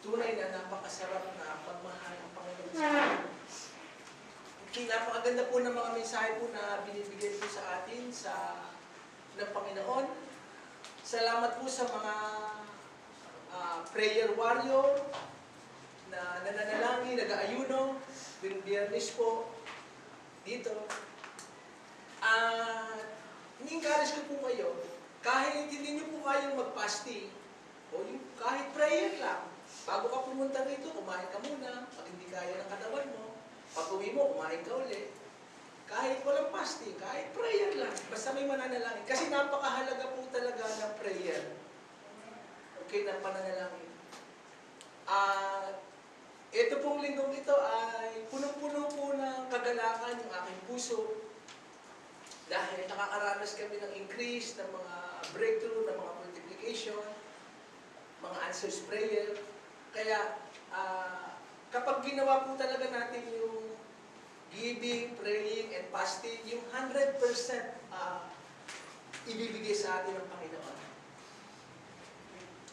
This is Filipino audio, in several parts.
tunay na napakasarap na pagmahal ng Panginoon sa atin. Okay, napakaganda po ng mga mensahe po na binibigay po sa atin ng Panginoon. Salamat po sa mga prayer warrior na nananalangin, nag-aayuno, tuwing Biyernes po dito. Ni-encourage ko po kayo, kahit hindi nyo po kayong mag-fasting, o yung kahit prayer lang, bago ka pumunta rito, kumain ka muna, pag hindi kaya ng katawan mo, pag uwi mo, kumain ka uli. Kahit walang fasting, kahit prayer lang, basta may mananalangin. Kasi napakahalaga po talaga ng prayer. Okay, ng pananalangin. Ito pong linggong ito ay punong-puno po ng kagalakan ng aking puso. Dahil nakakaranas kami ng increase, ng mga breakthrough, ng mga multiplication, mga answers prayer. Kaya, kapag ginawa po talaga natin yung giving, praying, and fasting, yung 100% ibibigay sa atin ng Panginoon.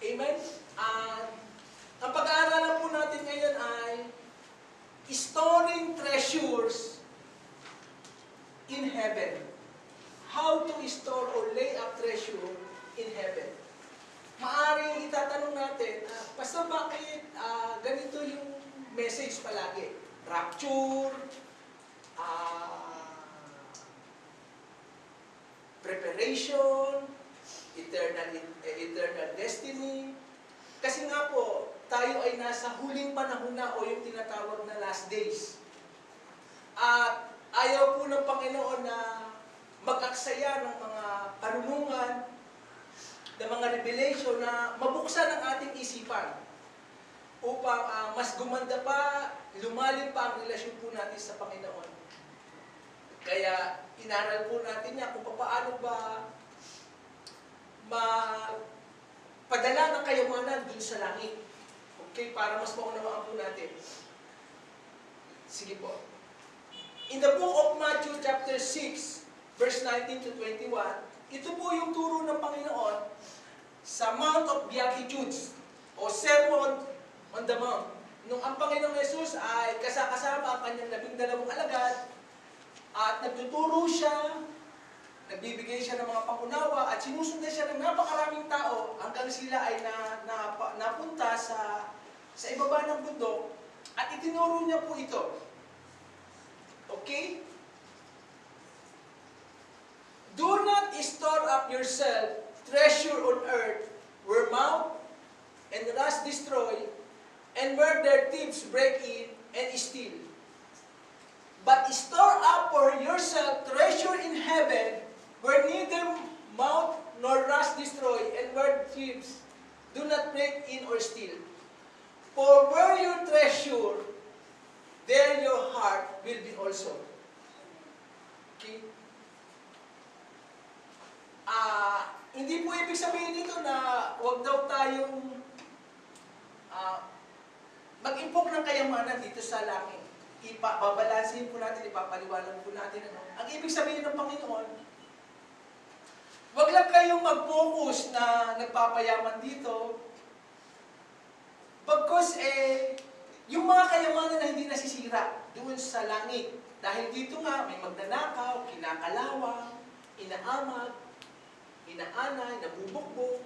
Amen? Ang pag-aaralan po natin ngayon ay storing treasures in heaven. How to store or lay up treasure in heaven. Maaring itatanong natin, basta bakit ganito yung message palagi? Rapture, preparation, eternal destiny. Kasi nga po, tayo ay nasa huling panahon na o yung tinatawag na last days. At ayaw po ng Panginoon na mag-aksaya ng mga karunungan, ng mga revelation na mabuksan ang ating isipan upang mas gumanda pa, lumalim pa ang relasyon po natin sa Panginoon. Kaya inaral po natin niya kung paano ba padala ng kayamanan dun sa langit. Okay, para mas maunawaan po natin. Sige po. In the book of Matthew chapter 6, verse 19 to 21, ito po yung turo ng Panginoon sa Mount of Beatitudes o Sermon on the Mount. Nung ang Panginoong Jesus ay kasama ang kanyang 12 alagad at nagtuturo siya, nagbibigay siya ng mga pangunawa at sinusundan siya ng napakaraming tao hanggang sila ay napunta sa ibaba ng bundok at itinuro niya po ito. Okay? Do not store up yourself treasure on earth, where moth and rust destroy, and where their thieves break in and steal. But store up for yourself treasure in heaven, where neither moth nor rust destroy, and where thieves do not break in or steal. For where your treasure, there your heart will be also. Okay? Hindi po ibig sabihin dito na huwag daw tayong mag-impok ng kayamanan dito sa langit. Babalansin po natin, ipapaliwanan po natin. Ang ibig sabihin ng Panginoon, huwag lang kayong mag-focus na nagpapayaman dito. Pagkos yung mga kayamanan na hindi nasisira doon sa langit. Dahil dito nga, may magnanakaw, kinakalawang, inaamag, inaanay, nabubukbog.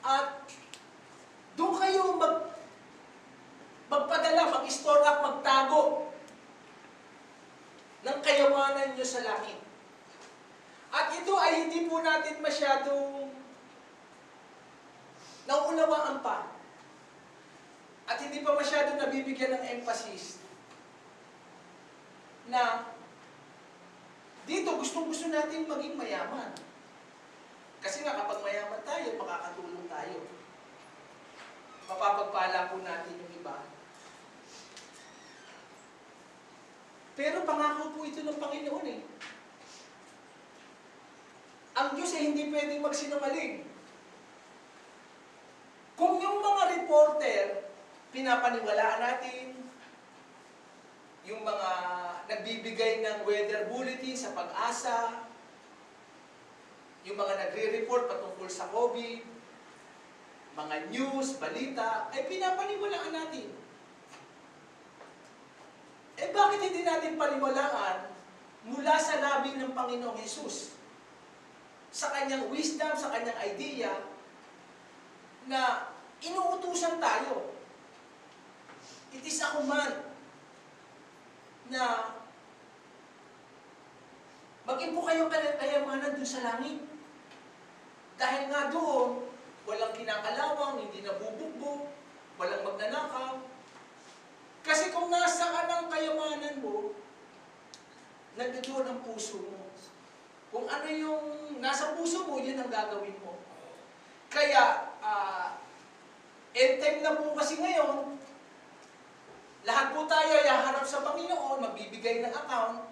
At doon kayo magpadala, mag-store up, magtago ng kayamanan nyo sa langit. At ito ay hindi po natin masyadong nauunawaan pa. At hindi pa masyadong nabibigyan ng emphasis na dito, gustong-gusto natin maging mayaman. Kasi nga, kapag mayaman tayo, makakatulong tayo. Mapapagpala po natin yung iba. Pero pangako po ito ng Panginoon eh. Ang Diyos ay hindi pwedeng magsinungaling. Kung yung mga reporter, pinapaniwalaan natin, yung mga nagbibigay ng weather bulletin sa Pag-asa, yung mga nagre-report patungkol sa COVID, mga news, balita, ay pinapaniwalaan natin. Eh bakit hindi natin paniwalaan mula sa labi ng Panginoong Hesus? Sa kanyang wisdom, sa kanyang idea, na inuutusan tayo. It is a command na maging po kayong kayamanan dun sa langit. Dahil nga doon, walang kinakalawang, hindi nabubugbog, walang magnanakaw. Kasi kung nasa ka ng kayamanan mo, nandoon ang puso mo. Kung ano yung nasa puso mo, yun ang gagawin mo. Kaya, end time na po kasi ngayon, lahat po tayo ay haharap sa Panginoon, magbibigay ng account.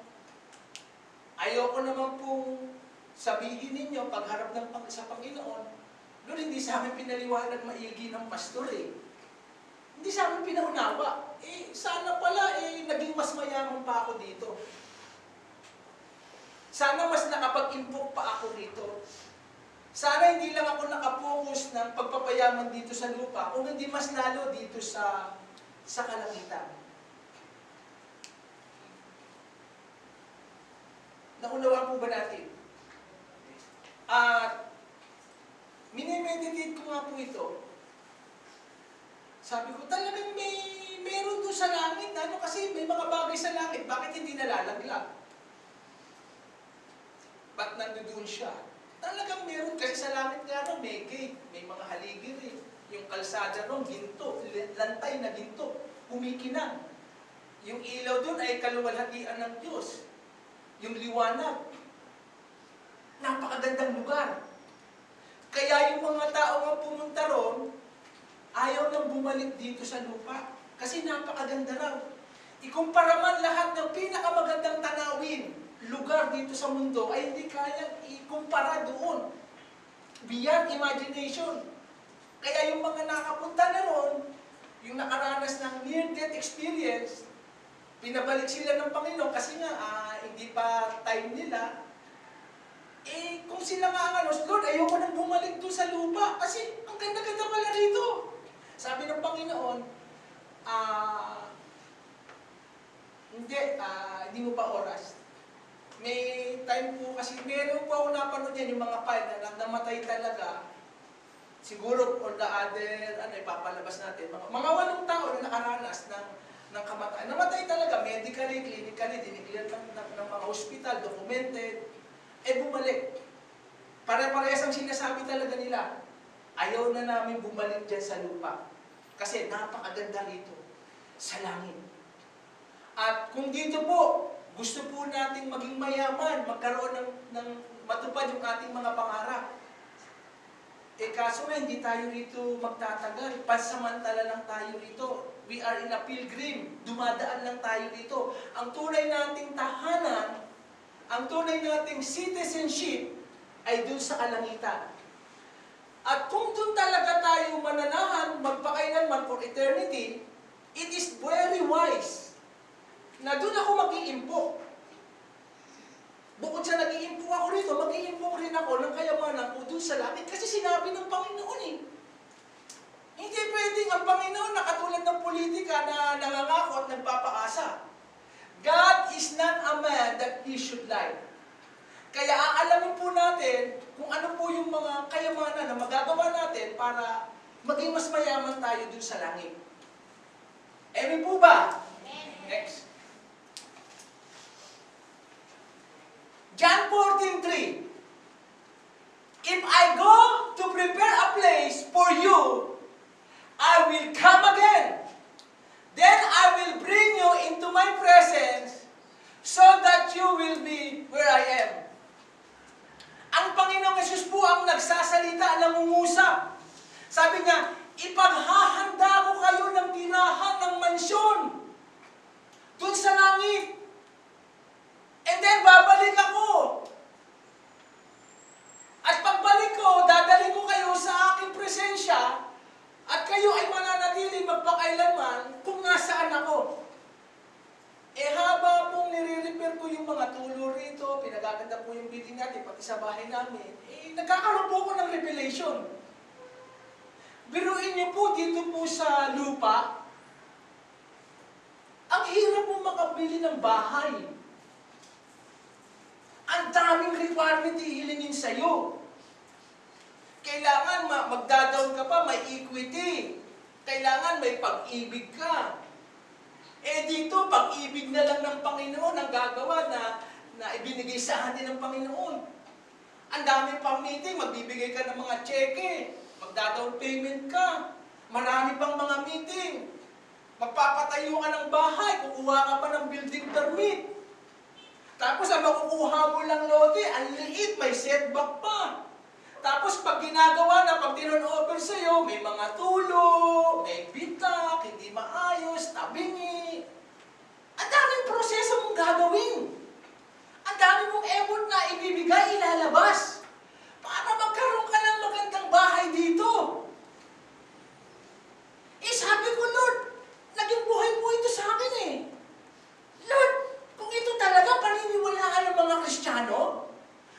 Ayoko naman pong sabihin ninyo, pagharap sa Panginoon, Lord, hindi sa amin pinaliwanag maigi ng pastor eh. Hindi sa amin pinaunawa. Eh, sana pala naging mas mayaman pa ako dito. Sana mas nakapag-improve pa ako dito. Sana hindi lang ako nakapokus ng pagpapayaman dito sa lupa, kung hindi mas lalo dito sa kalangitan. Naunawaan po ba natin? At minimeditate ko nga po ito. Sabi ko, talagang meron doon sa langit. Ano kasi may mga bagay sa langit. Bakit hindi nalalaglag? Ba't nandoon siya? Talagang meron. Kasi sa langit nga rin, may gate, may mga haligi rin. Yung kalsada rin, ginto. Lantay na ginto. Kumikinang. Yung ilaw doon ay kaluwalhatian ng Diyos. Yung liwanag. Napakagandang lugar. Kaya yung mga tao nga pumunta ron, ayaw nang bumalik dito sa lupa. Kasi napakaganda raw. Ikumpara man lahat ng pinakamagandang tanawin, lugar dito sa mundo, ay hindi kayang ikumpara doon. Beyond imagination. Kaya yung mga nakapunta na ron, yung nakaranas ng near-death experience, pinabalik sila ng Panginoon kasi nga, hindi pa time nila. Eh, kung sila nga Lord, ayoko nang bumalik doon sa lupa kasi ang ganda-ganda pala rito. Sabi ng Panginoon, hindi mo pa oras. May time po kasi, meron po ako napanood yan, yung mga file na namatay talaga. Siguro, on the other, ipapalabas natin. Mga 8 tao na nakaranas ng kamatayan. Namatay talaga, medically, clinically, dineclare ng mga hospital, documented. Bumalik. Pare-parehas ang sinasabi talaga nila. Ayaw na namin bumalik dyan sa lupa. Kasi napakaganda rito sa langit. At kung dito po, gusto po nating maging mayaman, magkaroon ng matupad yung ating mga pangarap. Kaso nga, hindi tayo rito magtatagal. Pansamantala lang tayo rito. We are in a pilgrim. Dumadaan lang tayo rito. Ang tunay nating tahanan, ang tunay nating citizenship, ay dun sa kalangitan. At kung dun talaga tayo mananahan, magpakailanman for eternity, it is very wise na dun ako mag-iimpok. Bukod sa nag-iimpok ako rito, mag-iimpok rin ako ng kayamanan ko dun sa langit kasi sinabi ng Panginoon eh. Hindi pwedeng ang Panginoon na katulad ng politika na nangangako at nagpapaasa. God is not a man that he should lie. Kaya aalamin po natin kung ano po yung mga kayamanan na magagawa natin para maging mas mayaman tayo dun sa langit. Amen po ba? Next. John 14:3. If I go to prepare a place for you, I will come again. Then I will bring you into my presence so that you will be where I am. Ang Panginoong Hesus po ang nagsasalita, nangungusap. Sabi niya, ipaghahanda ko kayo ng tirahan ng mansyon dun sa langit. And then, babalik ako. At pagbalik ko, dadalhin ko kayo sa aking presensya at kayo ay mananatili magpakailanman kung nasaan ako. Haba pong nire-repair ko yung mga tulo rito, pinagaganda po yung building natin, pati sa bahay namin, nagkakaroon po ako ng revelation. niyo po dito po sa lupa, ang hirap mo makabili ng bahay. Ang daming requirement ihilingin sa'yo. Kailangan magdadaon ka pa, may equity. Kailangan may pag-ibig ka. Eh dito, pag-ibig na lang ng Panginoon ang gagawa na ibinigay sa atin ng Panginoon. Ang dami pang meeting, magbibigay ka ng mga cheque, magdadaon payment ka, marami pang mga meeting. Magpapatayo ka ng bahay, kukuha ka pa ng building permit. Tapos ang makukuha mo lang lote, ang liit, may setback pa. Tapos pag ginagawa na, pag tinon-over sa'yo, may mga tulo, may bitak, hindi maayos, tabingi. Ang daming proseso mong gagawin. Ang dami mong effort na ibibigay, ilalabas. Para magkaroon ka ng magandang bahay dito. Eh sabi ko, Lord, naging buhay po ito sa akin eh. Lord, kung ito talaga paniniwalaan ng mga Kristiyano,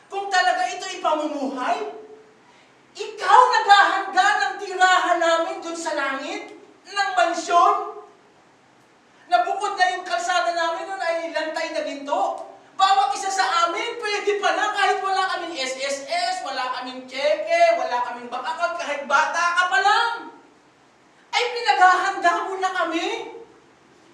kung talaga ito ipamumuhay, ikaw naghahanda ng tirahan namin dun sa langit, ng mansyon, na bukod na yung kalsada namin nun ay lantay na ginto. Bawat isa sa amin, pwede pala kahit wala kaming SSS, wala kaming cheque, wala kaming bakakot, kahit bata ka pa lang. Ay pinaghahanda mo na kami.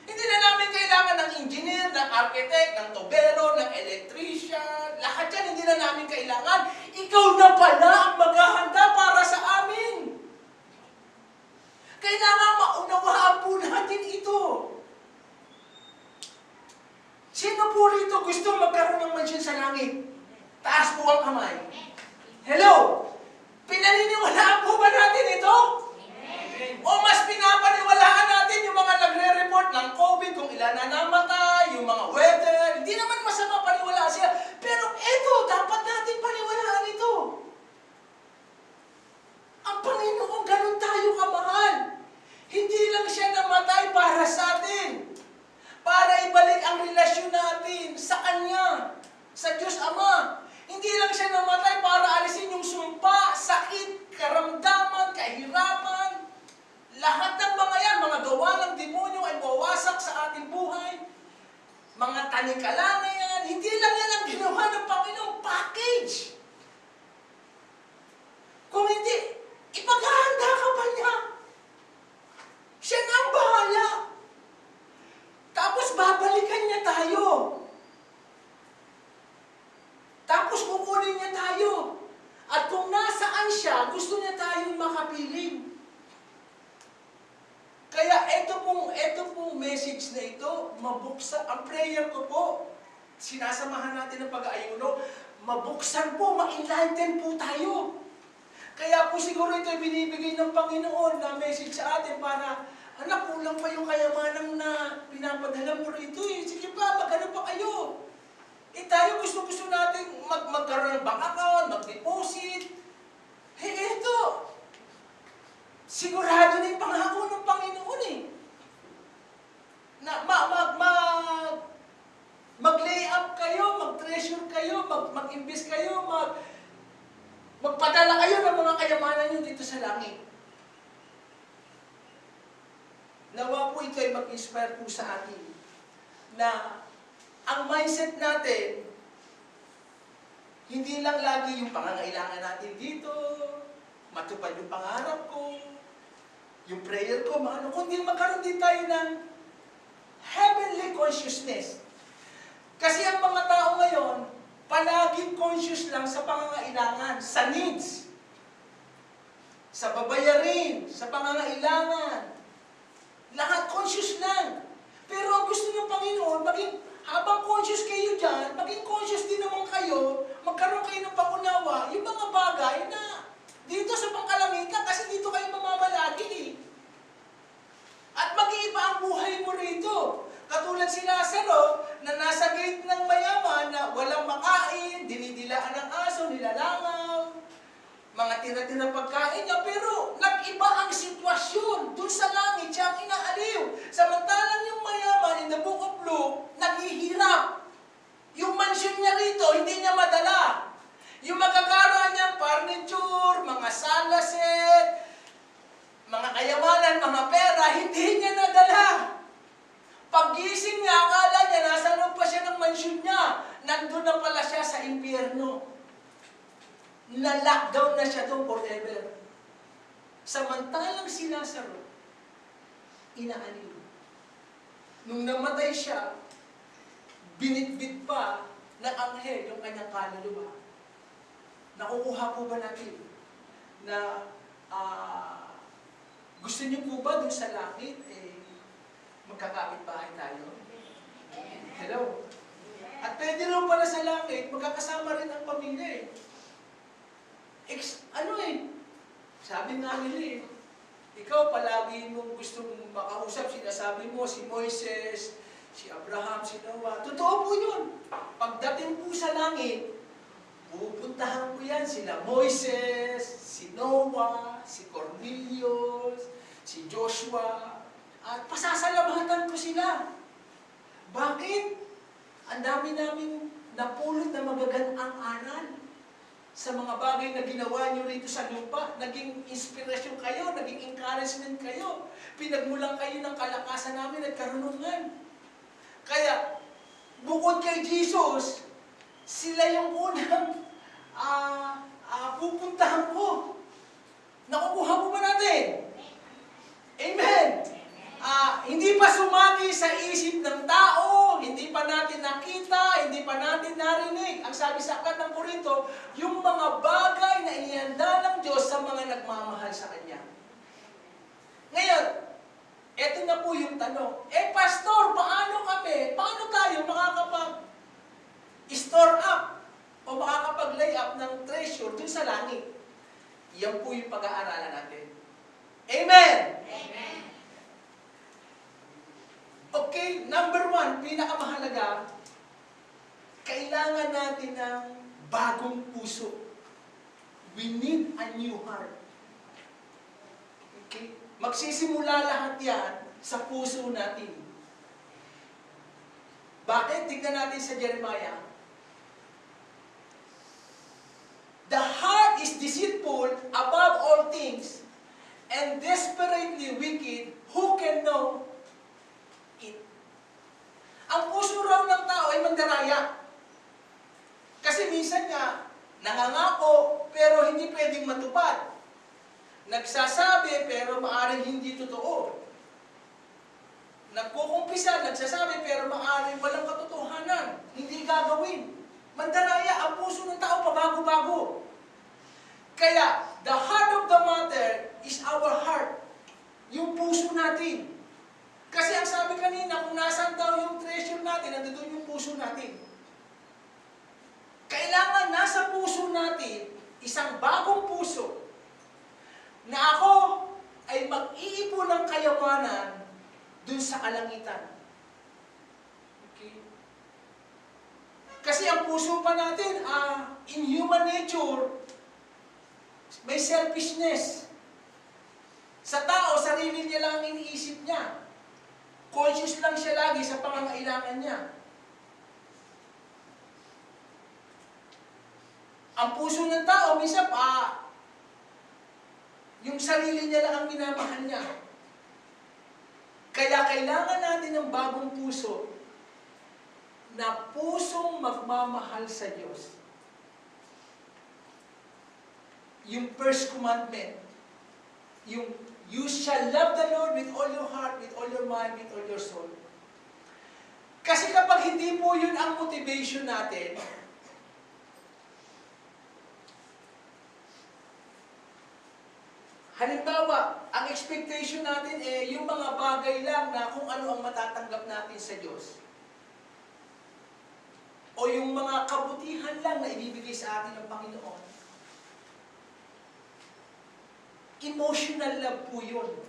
Hindi na namin kailangan ng engineer, ng architect, ng tubero, ng electrician. Lahat yan hindi na namin kailangan. Ikaw na pala ang maghahanda para sa amin. Kailangan maunawaan po natin ito. Sino po rito gusto magkaroon ng mansyon sa langit? Taas po ang kamay. Hello? Pinaniniwalaan po ba natin ito? O mas pinapaniwalaan natin yung mga nagre-report ng COVID, kung ilan na namatay, yung mga weather. Hindi naman masama paniwalaan sila. Pero ito, dapat natin paniwalaan ito. Ang Panginoon, ganun tayo kamahal. Hindi lang siya namatay para sa atin. Para ibalik ang relasyon natin sa Kanya, sa Diyos Ama. Hindi lang siya namatay para alisin yung sumpa, sakit, karamdaman, kahirapan. Lahat ng mga yan, mga gawa ng demonyo ay mawasak sa ating buhay. Mga tanikala na yan, hindi lang yan ang ginawa ng Panginoong package. Kung hindi, ipaghahanda ka pa niya. Siya na ang bahala. Tapos babalikan niya tayo. Tapos kukunin niya tayo. At kung nasaan siya, gusto niya tayong makapiling. Kaya ito pong message na ito, mabuksan, ang prayer ko po, sinasamahan natin ng pag-aayuno, mabuksan po, ma-enlighten po tayo. Kaya po siguro ito binibigay ng Panginoon na message sa atin para, anak, kulang pa yung kayamanan na pinapadala mo rito eh. Sige pa, magkano pa kayo? Eh tayo gusto natin magkaroon ng bank account, mag-deposit. Eh ito, sigurado na yung pangako ng Panginoon eh. Na mag-lay up kayo, mag-treasure kayo, mag-invest kayo, magpadala kayo ng mga kayamanan nyo dito sa langit. Nawa po ito ay mag-inspire po sa atin na ang mindset natin, hindi lang lagi yung pangangailangan natin dito, matupad yung pangarap ko, yung prayer ko, kundi magkaroon din tayo ng heavenly consciousness. Kasi ang mga tao ngayon, palaging conscious lang sa pangangailangan, sa needs, sa babayarin, sa pangangailangan. Lahat conscious lang. Pero ang gusto ng Panginoon, habang conscious kayo dyan, maging conscious din naman kayo, magkaroon kayo ng pangunawa, yung mga bagay na dito sa pangkalangitan, kasi dito kayo mamamalagi eh. At mag-iiba ang buhay mo rito. Katulad si Lazaro, na nasa gate ng mayaman, na walang makain, dinidilaan ng aso, nilalangaw, mga tira-tira pagkain niya, pero nag-iba ang sitwasyon. Doon sa langit, siya ang inaaliw. Samantalang yung mayaman, in the book of Luke, naghihirap. Yung mansion niya rito, hindi niya madala. Yung magkakaroon niyang furniture, mga sala set, mga na-lockdown na siya doon forever. Samantalang si Lazaro, inaaliw. Nung namatay siya, binitbit pa ng anghel yung kanyang kaluluwa. Nakukuha po ba natin na gusto niyo po ba dun sa langit, magkakapit bahay tayo? Hello? At pwede rin pala sa langit, magkakasama rin ang pamilya sabi nga nila ikaw palagi mong gusto mong makausap, sinasabi mo si Moises, si Abraham, si Noah. Totoo po yun. Pagdating po sa langit, pupuntahan ko yan sila Moises, si Noah, si Cornelius, si Joshua, at pasasalamatan ko sila. Bakit? Ang dami naming napulot na magagandang aral sa mga bagay na ginawa nyo rito sa lupa. Naging inspirasyon kayo, naging encouragement kayo. Pinagmulan kayo ng kalakasan namin at karunungan. Kaya, bukod kay Jesus, sila yung unang pupuntahan ko. Nakukuha mo ba natin? Amen! Hindi pa sumagi sa isip ng tao, hindi pa natin nakita, hindi pa natin narinig. Ang sabi sa aklat ng Korinto, yung mga bagay na inihanda ng Diyos sa mga nagmamahal sa Kanya. Ngayon, eto na po yung tanong. Pastor, paano tayo makakapag-store up o makakapag-lay up ng treasure dun sa langit? Yan po yung pag-aaralan natin. Amen! Amen! Okay, number 1, pinakamahalaga, kailangan natin ng bagong puso. We need a new heart. Okay? Magsisimula lahat yan sa puso natin. Bakit? Tignan natin sa Jeremiah. The heart is deceitful above all things and desperately wicked. Who can know it? Ang puso raw ng tao ay mandaraya. Kasi minsan nga, nangangako pero hindi pwedeng matupad. Nagsasabi pero maaaring hindi totoo. Nagkukumpisa, nagsasabi pero maaaring walang katotohanan. Hindi gagawin. Mandaraya, ang puso ng tao pabago-bago. Kaya, the heart of the matter is our heart. Yung puso natin. Kasi ang sabi kanina, kung nasan daw yung treasure natin, nandun yung puso natin. Kailangan nasa puso natin, isang bagong puso, na ako ay mag-iipon ng kayamanan dun sa kalangitan. Okay? Kasi ang puso pa natin, in human nature, may selfishness. Sa tao, sarili niya lang ang iniisip niya. Conscious lang siya lagi sa pangangailangan niya. Ang puso ng tao, minsan yung sarili niya lang ang minamahal niya. Kaya kailangan natin ng bagong puso na pusong magmamahal sa Diyos. Yung first commandment, yung you shall love the Lord with all your heart, with all your mind, with all your soul. Kasi kapag hindi po yun ang motivation natin, halimbawa, ang expectation natin yung mga bagay lang na kung ano ang matatanggap natin sa Diyos. O yung mga kabutihan lang na ibibigay sa atin ng Panginoon. Emotional love po yun.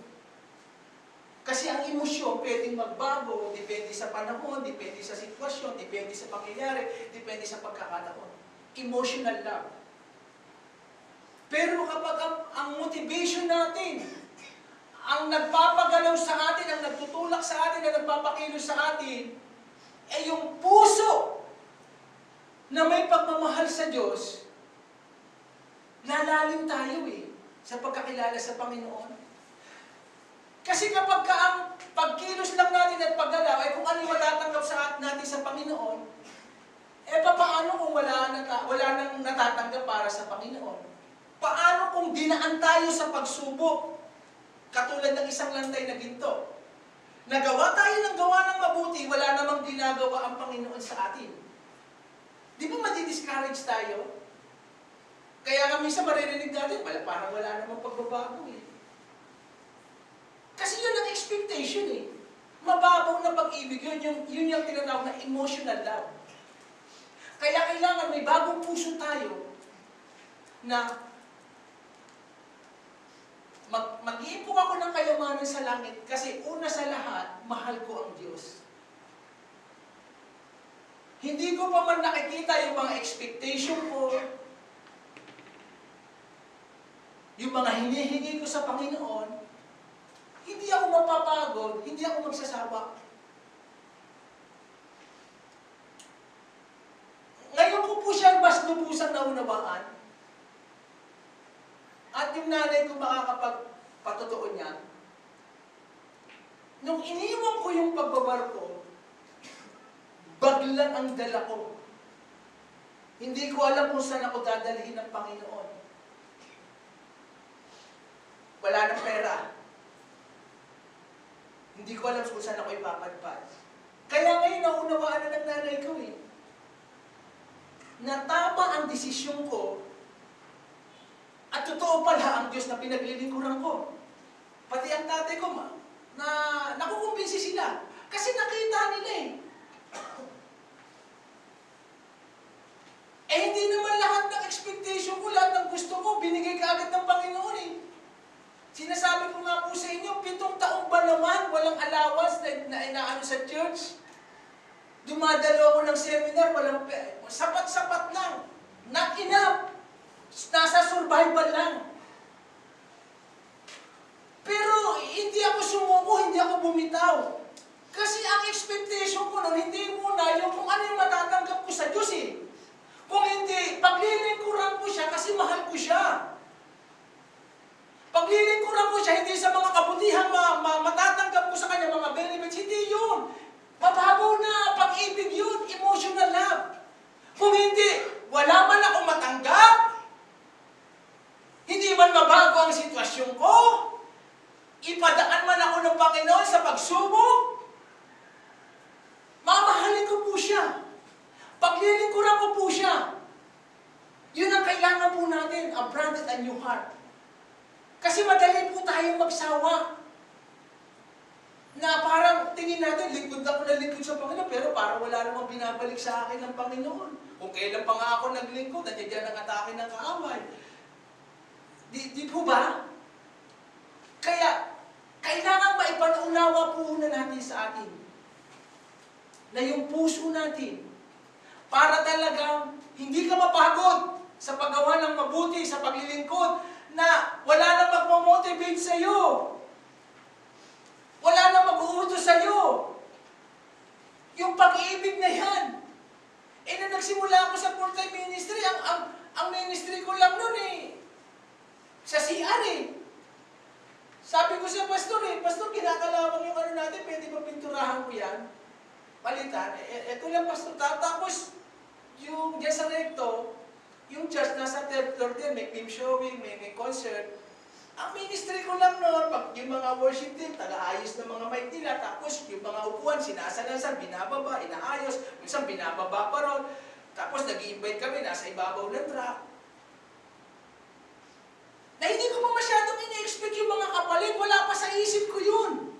Kasi ang emosyon pwedeng magbago, depende sa panahon, depende sa sitwasyon, depende sa pangyayari, depende sa pagkakataon. Emotional love. Pero kapag ang motivation natin, ang nagpapagalaw sa atin, ang nagtutulak sa atin, ang nagpapakilos sa atin, ay yung puso na may pagmamahal sa Diyos, lalalim tayo sa pagkakilala sa Panginoon. Kasi kapag ang pagkilos lang natin at paggalaw ay kung ano yung matatanggap sa natin sa Panginoon, paano kung wala nang natatanggap para sa Panginoon? Paano kung dinaan tayo sa pagsubok? Katulad ng isang lantay na ginto. Nagawa tayo ng gawa ng mabuti, wala namang ginagawa ang Panginoon sa atin. Di ba madi-discourage tayo? Kaya nga minsan maririnig natin, parang wala namang pagbabago eh. Kasi yun ang expectation eh. Mababaw na pag-ibig, yun yung tinatawag na emotional love. Kaya kailangan may bagong puso tayo na mag-iipon ako ng kayamanan sa langit kasi una sa lahat, mahal ko ang Diyos. Hindi ko pa man nakikita yung mga expectation ko, yung mga hinihingi ko sa Panginoon, hindi ako mapapagod, hindi ako magsasawa. Ngayon ko po siya mas lubusang naunawaan. At yung nanay ko makakapagpatotoo niyan. Nung iniwan ko yung pagbabarko, baglan ang dala ko. Hindi ko alam kung saan ako dadalhin ng Panginoon. Wala nang pera. Hindi ko alam kung saan ako ipapadpad. Kaya ngayon, naunawaan na ng nanay ko eh. Natama ang desisyon ko. At totoo pala ang Diyos na pinaglilingkuran ko. Pati ang tatay ko, na nakukumbinsi sila. Kasi nakita nila eh. Hindi naman lahat ng expectation ko, lahat ng gusto ko, binigay ka agad ng Panginoon eh. Sinasabi ko nga po sa inyo, 7 taong ba naman, walang allowance na inaano sa church. Dumadalo ako ng seminar, walang sapat-sapat lang. Not enough. Nasa survival lang. Pero hindi ako sumuko, hindi ako bumitaw. Kasi ang expectation ko nun, hindi muna yung kung ano yung matatanggap ko sa Diyos eh. Kung hindi, paglilingkuran ko siya kasi mahal ko siya. Paglilingkuran ko siya, hindi sa mga kabutihang matatanggap ko sa kanya, mga benefits, hindi yun. Mababaw na pag-ibig yun, emotional love. Kung hindi, wala man ako matanggap, hindi man mabago ang sitwasyon ko, ipadaan man ako ng Panginoon sa pagsubok, mamahalin ko po siya. Paglilingkuran ko po siya. Yun ang kailangan po natin, a branded and new heart. Kasi madali po tayong magsawa. Na parang tingin natin, lingkod ako na lingkod sa Panginoon, pero parang wala namang binabalik sa akin ng Panginoon. Kung kailan pa nga ako naglingkod, nandiyan ang atake ng kaaway. Di po ba? Kaya, kailangan maipanaunawa po na natin sa atin na yung puso natin para talagang hindi ka mapagod sa paggawa ng mabuti, sa paglilingkod, na wala nang magmamotivate sa iyo. Wala nang mag-uutos sa iyo. Yung pag-ibig na yan. Nung nagsimula ako sa full-time ministry, ang ministry ko lang nun sa CR Sabi ko sa pastor Pastor, kinakalawang yung ano natin, pwede ba pinturahan ko yan? Palitan. Ito lang pastor. Tapos, yung dyan sa recto, yung church nasa third floor din, may film showing, may concert. Ang ministry ko lang noon, pag yung mga worship team, taga-ayos ng mga mic nila, tapos yung mga upuan, sinasalasan, binababa, inaayos, minsan binababa pa ron. Tapos nag-i-invite kami, nasa ibabaw ng truck. Na hindi ko pa masyadong ina-expect yung mga kapalit, wala pa sa isip ko yun.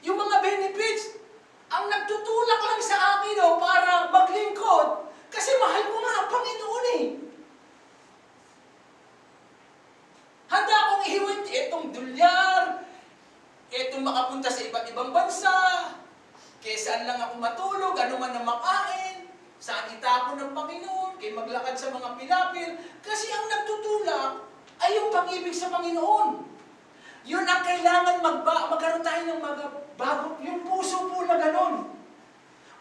Yung mga benefits, ang nagtutulak lang sa akin para maglingkod, kasi mahal ko nga ang Panginoon Handa akong ihiwin itong dolyar, itong makapunta sa iba't ibang bansa, saan lang ako matulog, ano man na makain, saan itapon ng Panginoon, maglakad sa mga pilapil, kasi ang nagtutulak ay yung pag-ibig sa Panginoon. Yun ang kailangan magkaroon tayo ng bago, yung puso po na ganon.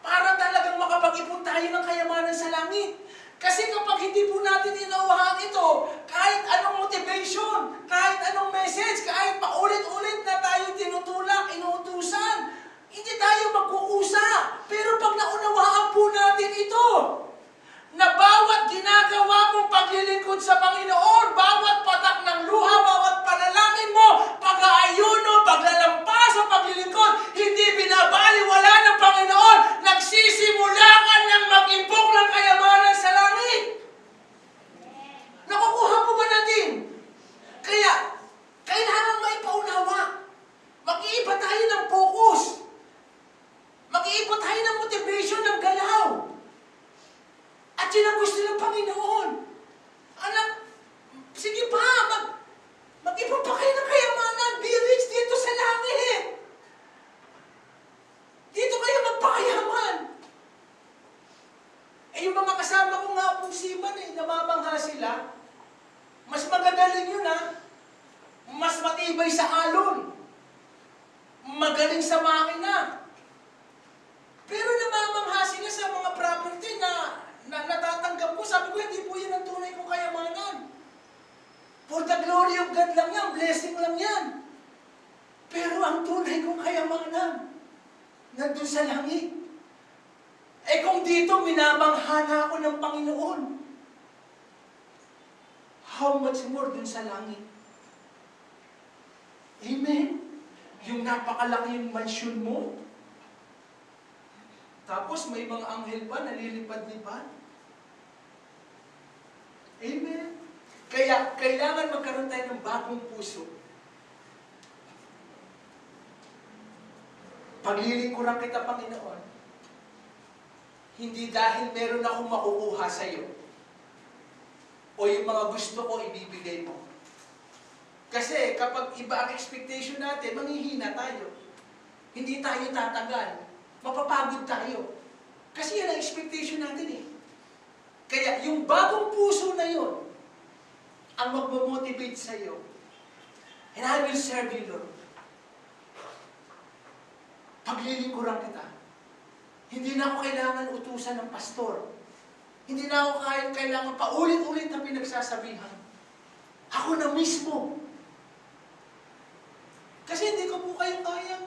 Para talagang makapag-ipon tayo ng kayamanan sa langit. Kasi kapag hindi po natin inauhahan ito, kahit anong motivation, kahit anong message, kahit paulit-ulit na tayo tinutulak, inuutusan, hindi tayo magkukusa. Pero pag naunawaan po natin ito, na bawat ginagawa mong paglilingkod sa Panginoon, bawat patak magaling sa makina. Pero namamangha sila sa mga property na natatanggap ko. Sabi ko, hindi po yan ang tunay kong kayamanan. For the glory of God lang yan, blessing lang yan. Pero ang tunay kong kayamanan, nandun sa langit. Eh kung dito, minamangha na ako ng Panginoon, how much more dun sa langit? Amen? Yung napakalaking mansyon mo, tapos may mga anghel pa, nalilipad-lipad. Amen? Kaya, kailangan magkaroon tayo ng bagong puso. Paglilingkuran kita, Panginoon, hindi dahil meron akong makukuha sa iyo, o yung mga gusto ko ibibigay mo. Kasi kapag iba ang expectation natin, manghihina tayo. Hindi tayo tatagal. Mapapagod tayo. Kasi yan ang expectation natin eh. Kaya yung bagong puso na yun, ang magmamotivate sa iyo. And I will serve you, Lord. Paglilingkuran kita. Hindi na ako kailangan utusan ng pastor. Hindi na ako kailangan paulit-ulit na pinagsasabihan. Ako na mismo. Kasi hindi ko po kayo kayang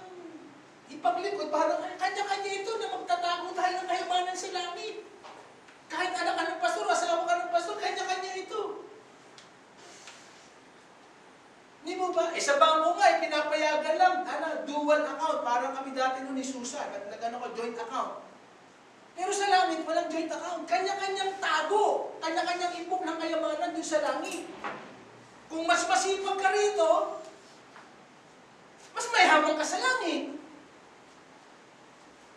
ipaglingkod. Parang kanya-kanya ito na magtatago tayo ng kayamanan sa langit. Kahit anak ka ng pastor, asawa ka ng pastor, kanya-kanya ito. Hindi mo ba? Sa bangko nga, pinapayagan lang. Dual account. Parang kami dati nun ni Susan. Nag-ano ko, joint account. Pero sa langit, walang joint account. Kanya-kanyang tago. Kanya-kanyang ipok ng kayamanan dun sa langit. Kung mas masipag ka rito, mas mayaman ka sa langit.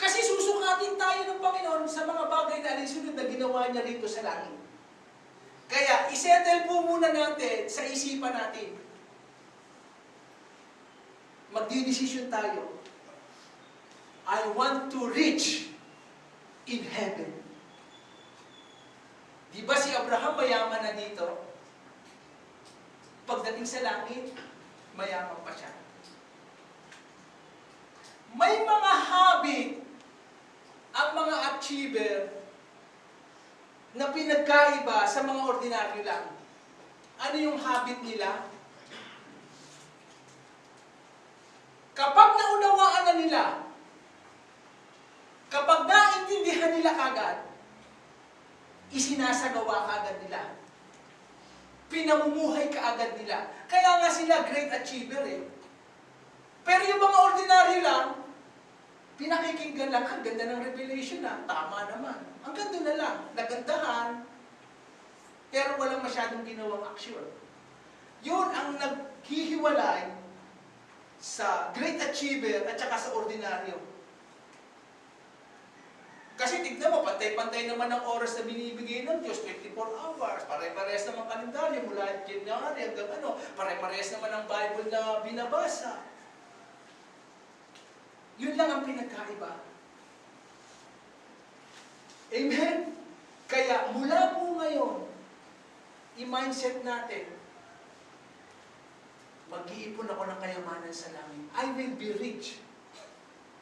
Kasi susukatin tayo ng Panginoon sa mga bagay na alisunod na ginawa niya rito sa langit. Kaya, isettle po muna natin sa isipan natin. Magdidesisyon tayo. I want to reach in heaven. Di ba si Abraham mayaman na dito? Pagdating sa langit, mayaman pa siya. May mga habit ang mga achiever na pinagkaiba sa mga ordinaryo lang. Ano yung habit nila? Kapag naunawaan na nila, kapag naintindihan nila kagad, isinasagawa kagad nila. Pinamumuhay kaagad nila. Kaya nga sila great achiever eh. Pero yung mga ordinaryo lang, pinakikinggan lang, ang ganda ng revelation na, tama naman. Hanggang doon na lang, nagandahan, pero walang masyadong ginawang aksyon. Yun ang naghihiwalay sa great achiever at saka sa ordinaryo. Kasi tignan mo, pantay-pantay naman ang oras na binibigay ng Diyos, 24 hours, pare-parehas naman kalendaryo, mula January hanggang pare-parehas naman ang Bible na binabasa. Yun lang ang pinagkaiba. Amen? Kaya mula po ngayon, i-mindset natin, mag-iipon ako ng kayamanan sa langit. I will be rich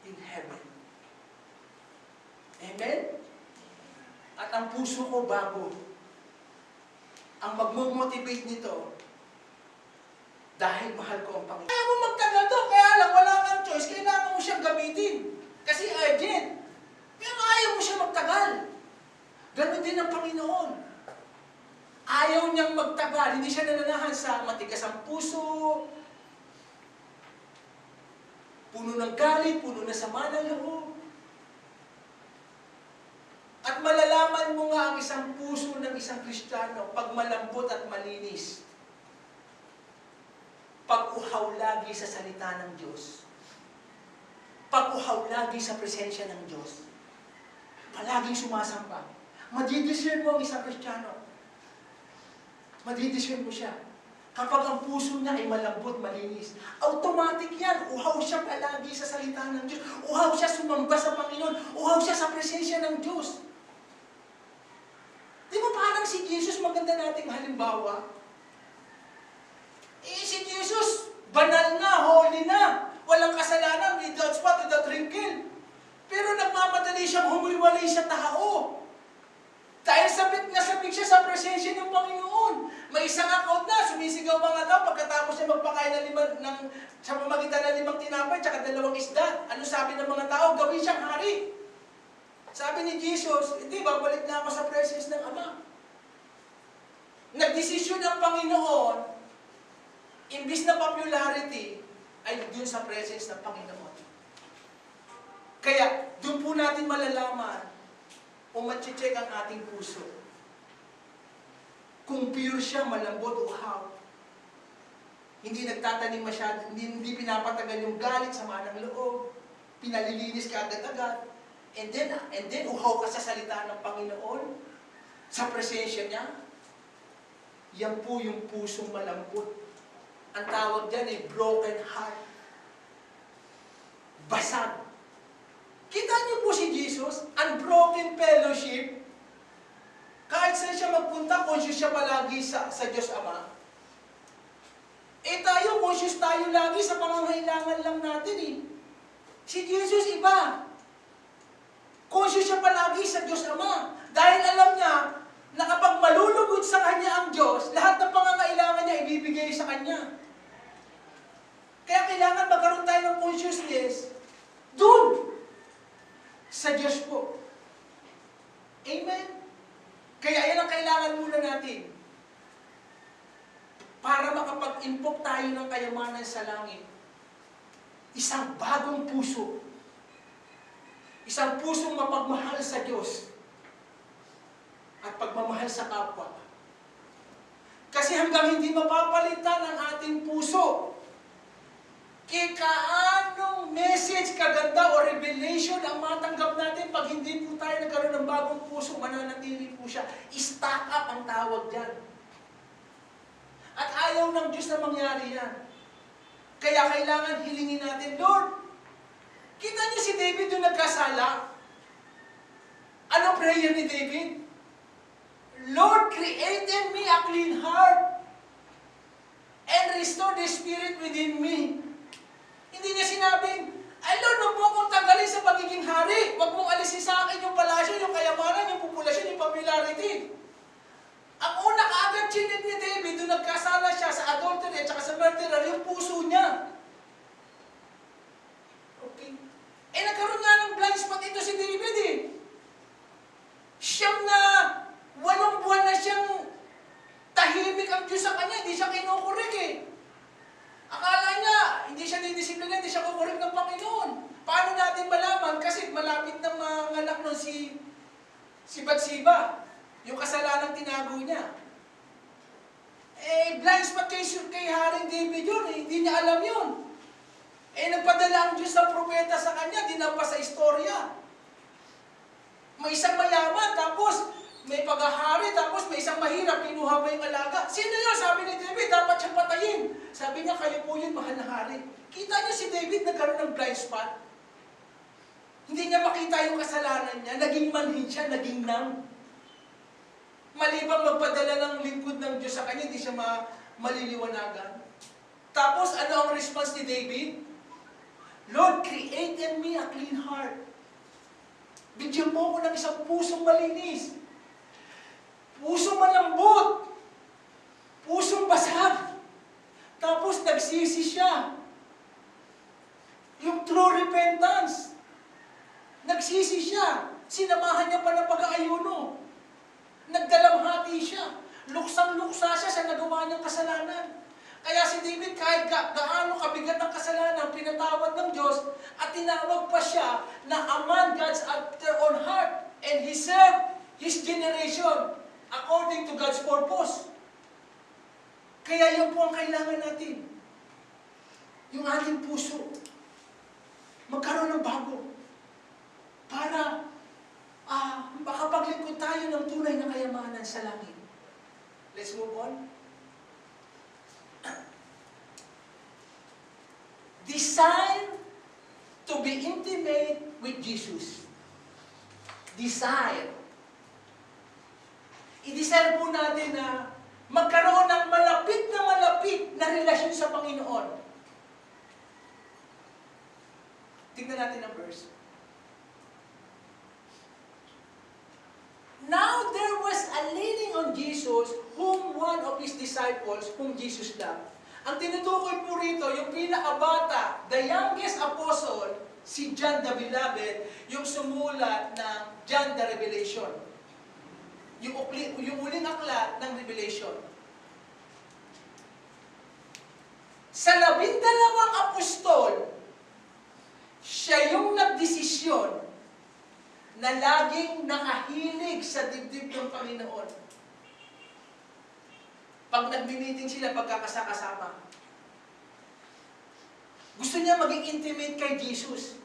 in heaven. Amen? At ang puso ko bago. Ang magmo-motivate nito, dahil mahal ko ang Panginoon. Kaya mo magtagal to, kaya lang wala kang choice, kailangan mo siyang gamitin. Kasi urgent. Pero ayaw mo siya magtagal. Ganon din ang Panginoon. Ayaw niyang magtagal, hindi siya nananahan sa matigas ang puso, puno ng galit, puno na sama ng loob. At malalaman mo nga ang isang puso ng isang Kristiyano pag malambot at malinis. Pag-uhaw lagi sa salita ng Diyos. Pag-uhaw lagi sa presensya ng Diyos. Palaging sumasamba. Madidiscern mo ang isang Kristiyano. Madidiscern mo siya. Kapag ang puso niya ay malambot, malinis, automatic yan. Uhaw siya palagi sa salita ng Diyos. Uhaw siya sumamba sa Panginoon. Uhaw siya sa presensya ng Diyos. Di ba parang si Jesus, maganda nating halimbawa? Si Jesus, banal na, holy na, walang kasalanan, madali siyang humiwalay sa tao. Dahil sabik siya sa presensya ng Panginoon. May isang account na, sumisigaw mga tao pagkatapos niya magpakain sa pamagitan ng 5 tinapay at 2 isda. Ano sabi ng mga tao? Gawin siyang hari. Sabi ni Jesus, hindi, babalik na ako sa presence ng Ama. Nagdesisyon ang Panginoon, imbis na popularity, ay dun sa presence ng Panginoon. Kaya, dun po natin malalaman o matche-check ang ating puso. Kung pure siya, malambot o uhaw. Hindi nagtatanim masyado, hindi pinapatagal yung galit, sama ng loob, pinalilinis ka agad-agad, and then uhaw ka sa salita ng Panginoon, sa presensya niya. Yan po yung pusong malambot. Ang tawag dyan ay broken heart. Basag. Kita niyo po si Jesus, unbroken fellowship. Kahit saan siya magpunta, conscious siya palagi sa Diyos Ama. Tayo, conscious tayo lagi sa pangangailangan lang natin eh. Si Jesus iba. Conscious siya palagi sa Diyos Ama. Dahil alam niya, na kapag malulugod sa Kanya ang Diyos, lahat ng pangangailangan niya ibibigay sa Kanya. Kaya kailangan magkaroon tayo ng consciousness doon. Sa Diyos po. Amen? Kaya yan ang kailangan muna natin. Para makapag-impok tayo ng kayamanan sa langit. Isang bagong puso. Isang pusong mapagmahal sa Diyos. At pagmamahal sa kapwa. Kasi hanggang hindi mapapalitan ang ating puso, kaanong message, kaganda o revelation ang matanggap natin pag hindi po tayo nagkaroon ng bagong puso, mananatili po siya. Stack up ang tawag dyan. At ayaw ng Diyos na mangyari yan. Kaya kailangan hilingin natin, Lord, kita niyo si David yung nagkasala? Ano prayer ni David? Lord, create in me a clean heart and restore the spirit within me. Hindi niya sinabing, ay Lord, huwag mo akong tanggalin sa pagiging hari. Huwag mong alisin sa akin yung palasyo, yung kayamanan, yung populasyon, yung popularity. Ang una kaagad chinid ni David, nung nagkasala siya sa adultery at sa murderer, yung puso niya. Okay. Nagkaroon nga ng blind spot ito si David eh. Siyang na 8 buwan na siyang tahimik ang Diyos sa kanya, hindi siya kinukurik eh. Akala niya, hindi siya didisiplina, hindi siya kukurik ng Panginoon. Paano natin malaman? Kasi malapit na manganak nun si Bathsheba. Yung kasalanan tinago niya. Blind spot kay Haring David yun, hindi niya alam yun. Nagpadala ang Diyos ng propeta sa kanya, dinampa sa istorya. May isang mayaman, tapos may paghahari, tapos may isang mahirap, kinuha ba yung alaga? Sino yun? Sabi ni David, dapat siyang patayin. Sabi niya, kayo po yun, mahal na hari. Kita niyo si David nagkaroon ng blind spot. Hindi niya makita yung kasalanan niya, naging manhin siya, naging nang. Malibang magpadala ng lingkod ng Diyos sa kanya, hindi siya maliliwanagan. Tapos, ano ang response ni David? Lord, create in me a clean heart. Bigyan mo ko ng isang pusong malinis. Pusong malambot. Pusong basag. Tapos nagsisi siya. Yung true repentance. Nagsisi siya. Sinamahan niya pa ng pag-aayuno. Nagdalamhati siya. Luksang-luksa siya sa nagawa niyang kasalanan. Kaya si David, kahit gaano kabigat ang kasalanan, pinatawad ng Diyos at tinawag pa siya na a man God's after own heart. And he served his generation according to God's purpose. Kaya yun po ang kailangan natin. Yung ating puso. Magkaroon ng bago. Para makapaglingkod tayo ng tunay na kayamanan sa langit. Let's move on. Desire to be intimate with Jesus. Desire. I-desire po natin na magkaroon ng malapit na relasyon sa Panginoon. Tingnan natin ang verse. Jesus, whom one of His disciples, whom Jesus loved. Ang tinutukoy po rito, yung pinakabata, the youngest apostle, si John the Beloved, yung sumulat ng John the Revelation. Yung uling aklat ng Revelation. Sa 12 apostol, siya yung nagdesisyon na laging nakahilig sa dibdib ng Panginoon. Pag nag-meeting sila, pagkakasama. Gusto niya maging intimate kay Jesus.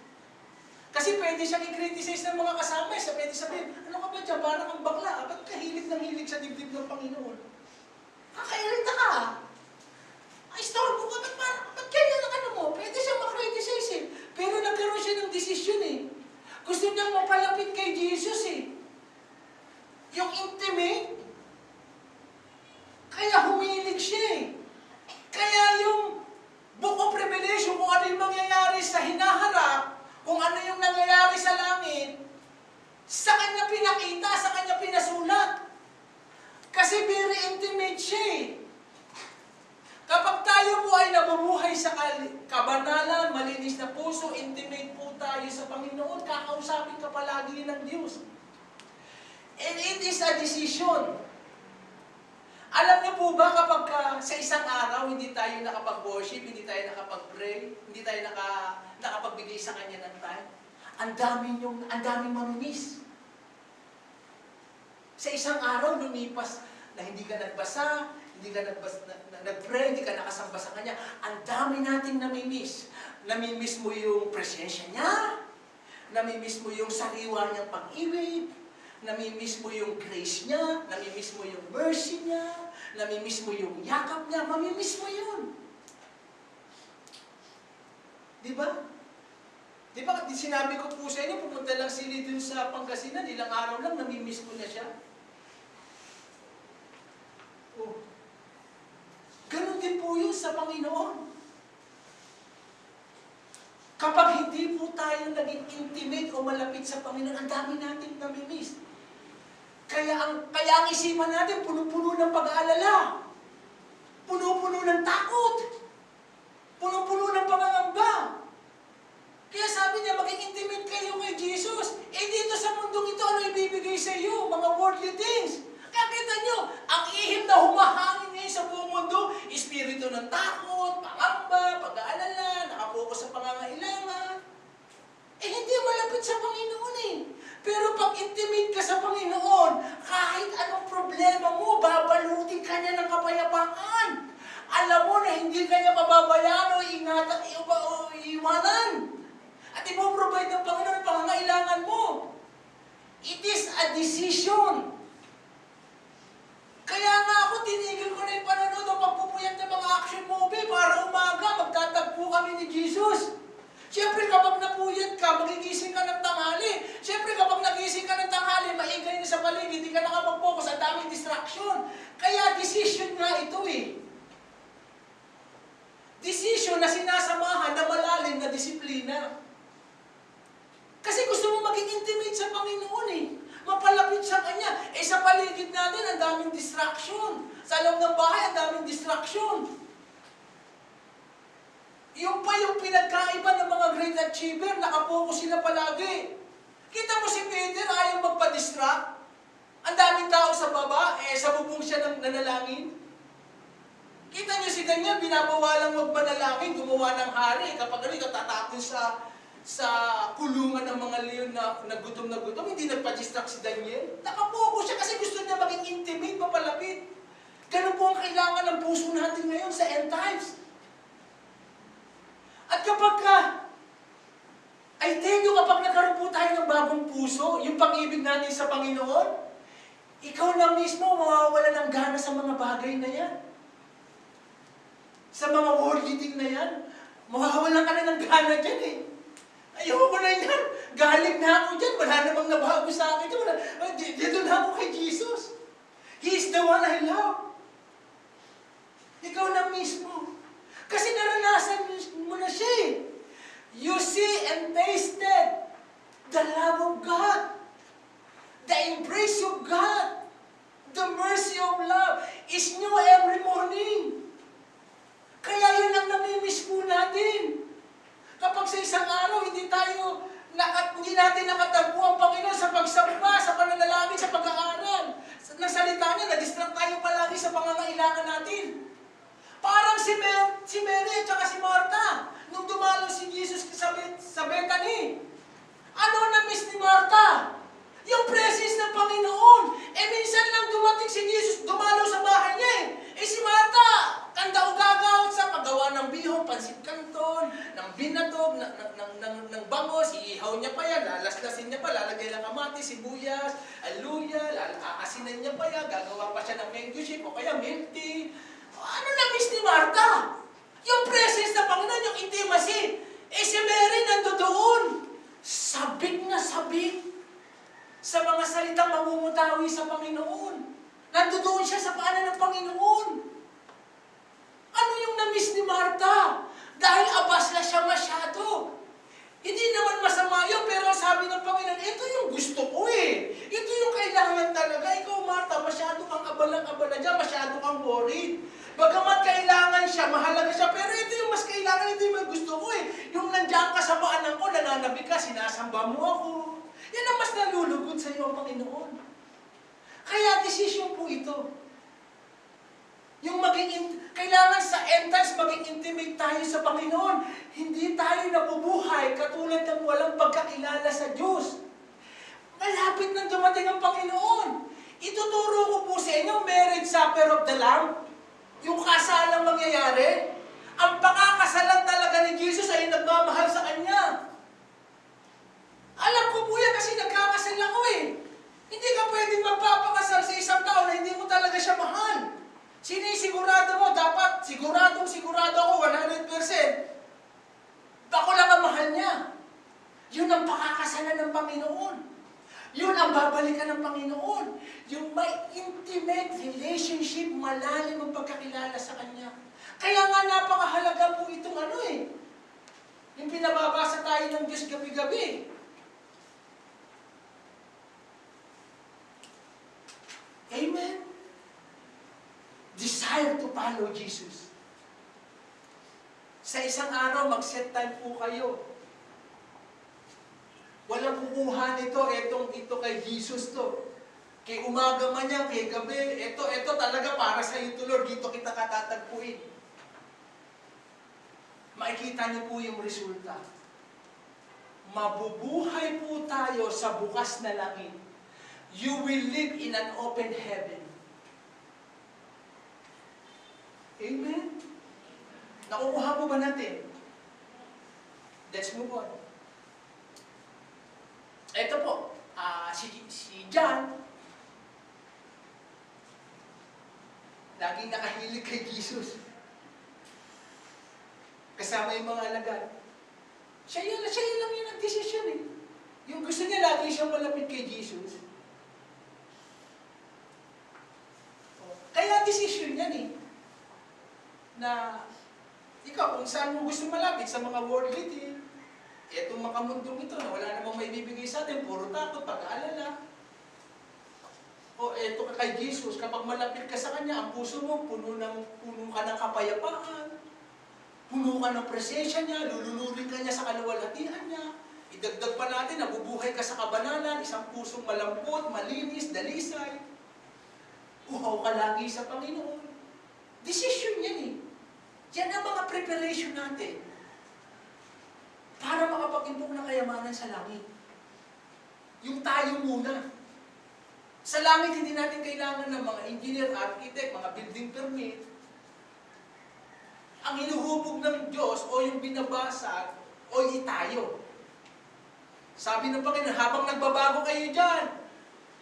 Kasi pwede siyang i-criticize ng mga kasama. Pwede sabihin, ano ka ba dyan? Parang ang bakla. Ba't kahilig ng hilig sa dibdib ng Panginoon? Kakairita ka. Ay, storbo ka. Ba't ganyan ang ano mo? Pwede siyang ma-criticize eh. Pero nagkaroon siya ng desisyon eh. Gusto niyang mapalapit kay Jesus eh. Yung intimate, kaya humilig siya eh. Kaya yung Book of Revelation, kung ano yung mangyayari sa hinaharap, kung ano yung nangyayari sa langit, sa kanya pinakita, sa kanya pinasulat. Kasi very intimate siya eh. Kapag tayo po ay nabubuhay sa kabanalan, malinis na puso, intimate po tayo sa Panginoon, kakausapin ka palagi ng Diyos. And it is a decision. Alam niyo po ba kapag sa isang araw hindi tayo nakapag-worship, hindi tayo nakapag-pray, hindi tayo nakapagbigay sa Kanya ng time, ang daming mamimiss. Sa isang araw, lumipas na hindi ka nagbasa, hindi ka nag-pray, hindi ka nakasamba sa Kanya, ang dami nating namimiss. Namimiss mo yung presensya niya, namimiss mo yung sariwa niyang pag-ibig, namimiss mo yung grace niya, namimiss mo yung mercy niya, namimiss mo yung yakap niya, mamimiss mo yun. Di ba? Di ba, sinabi ko po sa inyo, pumunta lang sila dun sa Pangasinan, ilang araw lang, namimiss ko na siya. Oh. Ganon din po yun sa Panginoon. Kapag hindi po tayo naging intimate o malapit sa Panginoon, ang dami nating namimiss. Kaya ang isipan natin, puno-puno ng pag-aalala. Puno-puno ng takot. Puno-puno ng pangangamba. Kaya sabi niya, maging intimate kayo kay Jesus. Eh dito sa mundong ito, ano ibibigay sa iyo? Mga worldly things. Kaya kita nyo, ang ihim na humahangin ngayon sa buong mundo, espiritu ng takot, pangamba, pag-aalala, nakapokus sa pangangailangan. Eh hindi malapit sa Panginoon eh. Pero pag intimate ka sa Panginoon, kahit anong problema mo, babalutin ka niya ng kapayapaan. Alam mo na hindi ka niya pababayaan o ingatan o iwanan. At ipoprovide ng Panginoon ang pangangailangan mo. It is a decision. Kaya nga ako, tinigil ko na yung panonood o pagpupuyat ng mga action movie para umaga, magtatagpo kami ni Jesus. Siyempre kapag napuyat ka, magigising ka ng tanghali. Siyempre kapag nagising ka ng tanghali, maingay na sa paligid, hindi ka nakapag-focus, ang daming distraction. Kaya decision nga ito eh. Decision na sinasamahan na malalim na disiplina. Kasi gusto mo maging intimate sa Panginoon eh. Mapalapit sa Kanya. Eh sa paligid natin, ang daming distraction. Sa loob ng bahay, ang daming distraction. Yung pa yung pinagkaiba ng mga great achiever, nakapokus sila palagi. Kita mo si Peter, ayaw magpa-distract. Ang daming tao sa baba, sa bubong siya ng nanalangin. Kita niyo si Daniel, binabawalang wag manalangin, gumawa ng hari. Kapag ganito, tatakon sa kulungan ng mga leon na gutom, hindi nagpa-distract si Daniel. Nakapokus siya kasi gusto niya maging intimate, mapalapit. Ganun po ang kailangan ng puso natin ngayon sa end times. At kapag I tell you, kapag nagkaroon po tayo ng bagong puso, yung pag-ibig natin sa Panginoon, ikaw na mismo mawawala ng gana sa mga bagay na yan. Sa mga worldly thing na yan, mawawalan ka na ng gana dyan eh. Ayoko na yan. Galing na ako dyan. Wala namang nabago sa akin dyan. Dito na ako kay Jesus. He is the one I love. Ikaw na mismo. Kasi naranasan mo na siya eh. You see and tasted the love of God. The embrace of God. The the mercy of love is new every morning. Kaya yun ang namimiss po natin. Kapag sa isang araw, hindi natin nakatagpo ang Panginoon sa pagsamba, sa pananalangin, sa pag-aaral. Ng salita niya, na-distract tayo palagi sa pangangailangan natin. Parang si Mary at saka si Martha, nung dumalo si Jesus sa Bethany. Ano na-miss ni Martha? Yung presence ng Panginoon. Minsan lang dumating si Jesus, dumalo sa bahay niya si Martha, kanda-ugagaw sa paggawa ng bihong, pansit canton, ng binatog, ng bangos, iihaw niya pa yan, lalaslasin niya pa, lalagay ng kamatis, sibuyas, aluya, aasinan niya pa yan, gagawa pa siya ng mango shake o kaya milk tea. Ano na-miss ni Martha? Yung presence ng Panginoon, yung intimacy. Si Mary nandoon. Sabik na sabik sa mga salitang mamumutawi sa Panginoon. Nandoon siya sa paanan ng Panginoon. Ano yung na-miss ni Martha? Dahil abas na siya masyado. Hindi naman masama yun, pero sabi ng Panginoon, ito yung gusto ko Ito yung kailangan talaga. Ikaw, Martha, masyado kang abalang-abala dyan, masyado kang worried. Bagamat kailangan siya, mahalaga siya, pero ito yung mas kailangan, ito yung mas gusto ko Yung nandiyan ka sa paanan ko, nananabi ka, sinasamba mo ako. Yan ang mas nalulugod sa iyo ang Panginoon. Kaya desisyon po ito. Yung kailangan sa end times maging intimate tayo sa Panginoon. Hindi tayo nabubuhay katulad ng walang pagkakilala sa Diyos. Malapit nang dumating ang Panginoon. Ituturo ko po sa inyo, marriage supper of the Lamb. Yung kasalang mangyayari. Ang pakakasalan talaga ni Jesus ay nagmamahal sa Kanya. Alam ko po yan kasi nagkakasal ako Hindi ka pwedeng magpapakasal sa isang tao na hindi mo talaga siya mahal. Sinisigurado mo, dapat sigurado ako 100%. Ako lang ang mahal niya. Yun ang pakakasalan ng Panginoon. Yun ang babalikan ng Panginoon. Yung may intimate relationship, malalim ang pagkakilala sa Kanya. Kaya nga napakahalaga po itong yung pinababasa tayo ng Diyos gabi-gabi. Amen? Desire to follow Jesus. Sa isang araw, mag-set time po kayo. Walang kukuha nito, ito kay Jesus to. Kay umaga man yan, kay gabi, ito talaga para sa iyo to Lord, dito kita katatagpuin. Makikita niyo po yung resulta. Mabubuhay po tayo sa bukas na langit. You will live in an open heaven. Amen? Nakukuha mo ba natin? Let's move on. Ito po, si John, laging nakahilig kay Jesus. Kasama yung mga alagad. Siya lang yung nag-desisyon Yung gusto niya lagi siyang malapit kay Jesus. Kaya desisyon yan na ikaw, kung saan mo gusto malapit sa mga worldly thing, etong makamundong ito na wala namang may bibigay sa atin, puro takot, pag-aalala. O eto ka kay Jesus, kapag malapit ka sa Kanya, ang puso mo, puno ka ng kapayapaan, puno ka ng presensya niya, lulunurin ka niya sa kaluwalhatian niya. Idagdag pa natin, nabubuhay ka sa kabanalan, isang pusong malambot, malinis, dalisay. Uhaw ka lagi sa Panginoon. Decision yan Yan ang mga preparation natin para makapag-impok ng kayamanan sa langit. Yung tayo muna. Sa langit, hindi natin kailangan ng mga engineer, architect, mga building permit. Ang hinuhubog ng Diyos o yung binabasag o tayo. Sabi ng Panginoon, habang nagbabago kayo dyan,